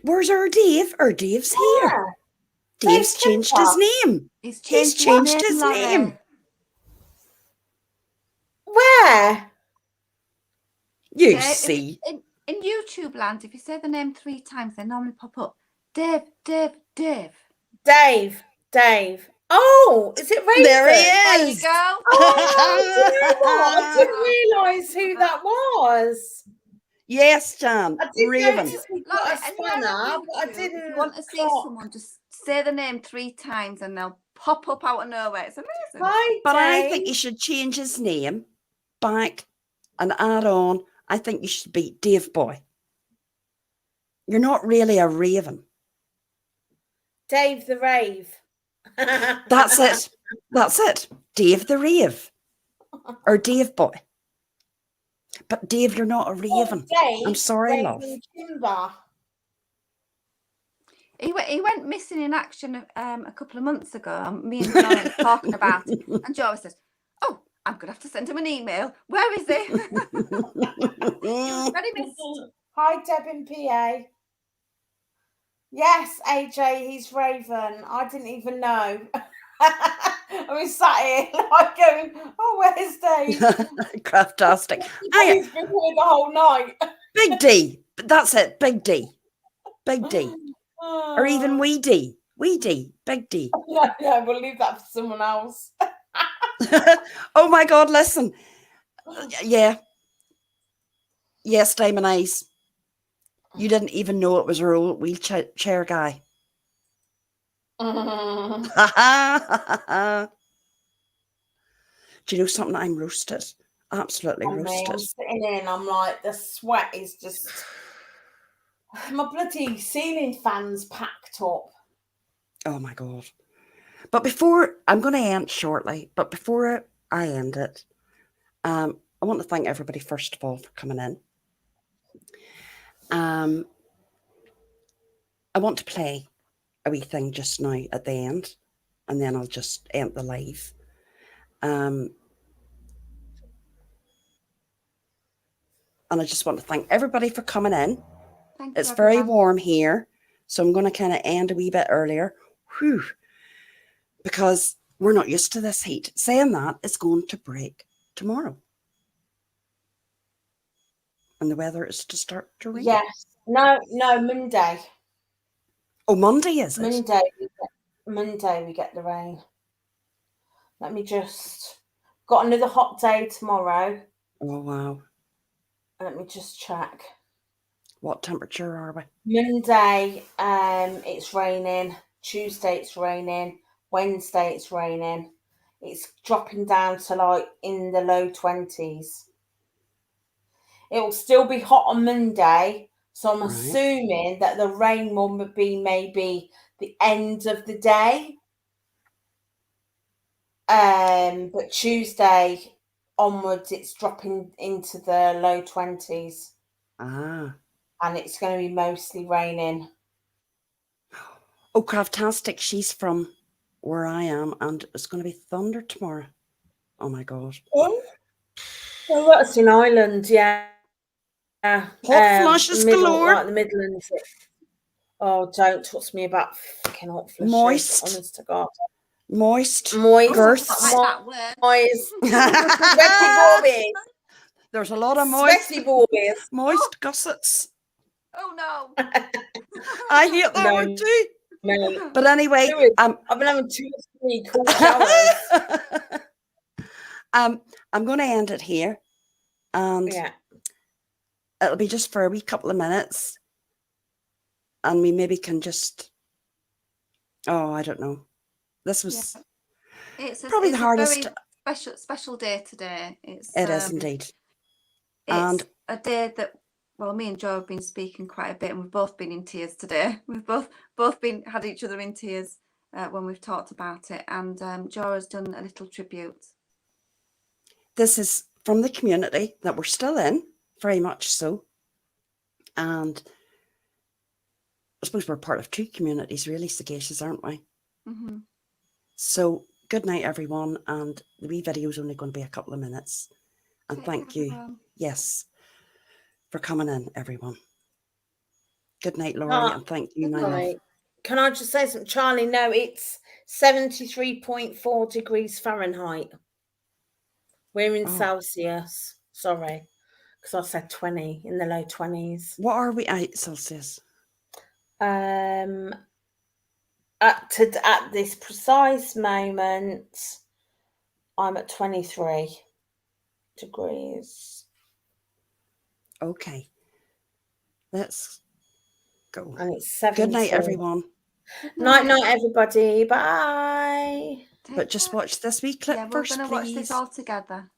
S1: Where's our Dave? Our Dave's here. Dave's changed his name.
S2: He's
S1: changed his name.
S8: Where?
S1: You see.
S2: In YouTube land, if you say the name 3 times, they normally pop up. Dave, Dave, Dave.
S8: Dave, Dave. Oh, is it Raven?
S1: There he
S2: There you
S1: is.
S2: go.
S8: Oh, do you know what? I didn't realise who that was.
S1: Yes, Jan.
S8: I did
S1: Raven.
S8: notice he
S2: Laurie,
S8: got a
S2: anywhere on
S8: spanner, but I
S2: YouTube, if
S8: didn't
S2: you want to see
S8: clock.
S2: someone, just say the name 3 times and they'll pop up out of nowhere. It's amazing.
S8: Hi,
S1: But I
S8: Dave.
S1: think you should change his name back and add on. I think you should be Dave Boy. You're not really a raven.
S8: Dave the Rave.
S1: That's it. That's it. Dave the Rave. Or Dave Boy. But Dave, you're not a raven.
S8: Dave,
S1: I'm sorry, love.
S8: Raven Kimber.
S2: He went missing in action a couple of months ago. And me and Joe were talking about it. And Joe says, "Oh, I'm going to have to send him an email. Where is he?" He was very missed.
S8: Hi, Deb in PA. Yes, AJ, he's Raven. I didn't even know. I was sat here like going, "Oh, where's Dave?"
S1: Craftastic.
S8: He's been here the whole night.
S1: Big D. That's it. Big D. Big D. Or even Wee D. Wee D. Big D.
S8: No, we'll leave that for someone else.
S1: Oh my God, listen. Yeah. Yes, Diamond Eyes. You didn't even know it was a old wheelchair guy. Do you know something? I'm roasted. Absolutely roasted.
S8: I'm sitting in, I'm like, the sweat is just... My bloody ceiling fan's packed up.
S1: Oh my God. But before, I'm going to end shortly, but before I end it, I want to thank everybody, first of all, for coming in. I want to play a wee thing just now at the end, and then I'll just end the live. And I just want to thank everybody for coming in. It's very warm here, so I'm going to kind of end a wee bit earlier. Whew. Because we're not used to this heat. Saying that, it's going to break tomorrow. And the weather is to start to rain.
S8: Yes. No, Monday.
S1: Oh, Monday, is it?
S8: Monday we get the rain. Let me just... Got another hot day tomorrow.
S1: Oh, wow.
S8: Let me just check.
S1: What temperature are we?
S8: Monday, it's raining. Tuesday, it's raining. Wednesday, it's raining. It's dropping down to like in the low 20s. It will still be hot on Monday, so I'm assuming that the rain will be maybe the end of the day. But Tuesday onwards, it's dropping into the low 20s.
S1: Ah.
S8: And it's going to be mostly raining.
S1: Oh, Craftastic, she's from where I am, and it's going to be thunder tomorrow. Oh, my God.
S8: Oh, that's in Ireland, yeah.
S1: Hot flushes galore.
S8: Like the Midlands. Oh, don't touch me about fucking hot flushes.
S1: Moist.
S8: Honest to God.
S1: Moist.
S8: Girth.
S2: Moist.
S8: Sweaty boobies.
S1: There's a lot of moist.
S8: Sweaty boobies.
S1: Moist gussets.
S2: Oh, no.
S1: I hate that word too.
S8: No.
S1: But anyway,
S8: I've been having 2 or 3 cool showers.
S1: I'm going to end it here. And it'll be just for a wee couple of minutes. And we maybe can just... Oh, I don't know. This was probably the hardest.
S2: Very special day today.
S1: It is indeed.
S2: It's a day that, well, me and Joe have been speaking quite a bit, and we've both been in tears today. We've both had each other in tears when we've talked about it. And Joe has done a little tribute.
S1: This is from the community that we're still in, very much so. And I suppose we're part of 2 communities, really, Sagacious, aren't we?
S2: Mm-hmm.
S1: So good night, everyone. And the wee video is only going to be a couple of minutes. And thank you, yes, for coming in, everyone. Good night, Laurie, and thank you, my love.
S8: Can I just say something, Charlie? No, it's 73.4 degrees Fahrenheit. We're in Celsius. Sorry, because I said 20, in the low 20s.
S1: What are we at Celsius?
S8: at this precise moment, I'm at 23 degrees.
S1: Okay. Let's go.
S8: And it's 17.
S1: Good night, everyone.
S8: Night, everybody. Bye.
S1: But just watch this wee clip
S2: Yeah, we're
S1: first,
S2: going to watch this
S1: please.
S2: all together.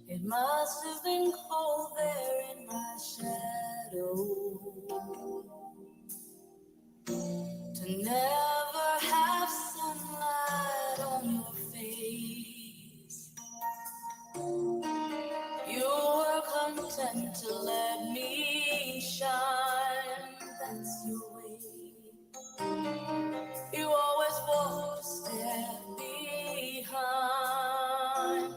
S14: It must have been cold there in my shadow to never have sunlight on your face. You were content to let me shine, that's your way. You always walk a step behind.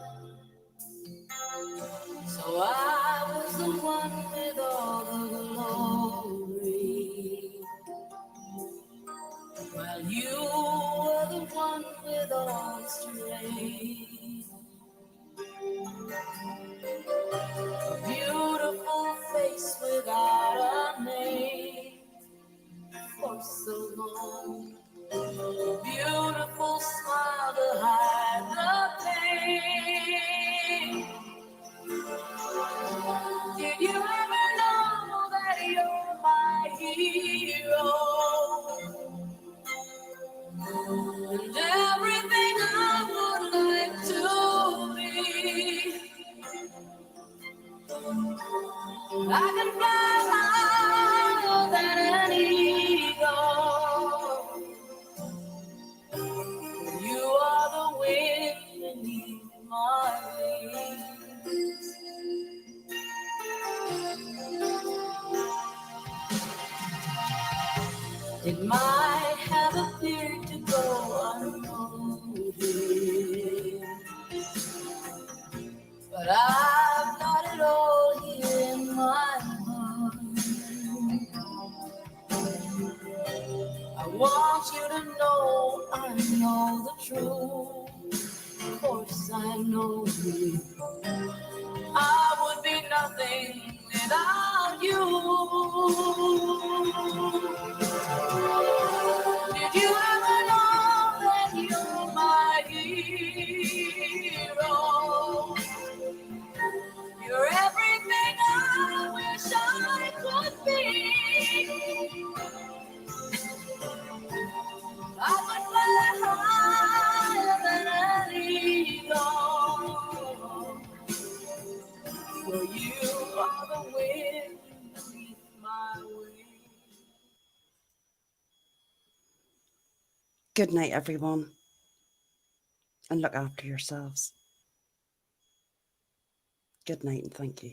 S14: So I was the one with all the glory, while you were the one with all the strength. A beautiful face without a name for so long. A beautiful smile to hide the pain. Did you ever know that you're my hero? And everything I would like to be. I can fly higher than an eagle. You are the wind beneath my wings. It might have appeared to go unnoticed, but I've got it all here in my heart. I want you to know I know the truth. Of course I know you. I would be nothing without you. Did you ever know that you're my hero? You're everything I wish I could be. I would fly higher than an eagle. For you are the wind beneath my wings.
S1: Good night, everyone. And look after yourselves. Good night and thank you.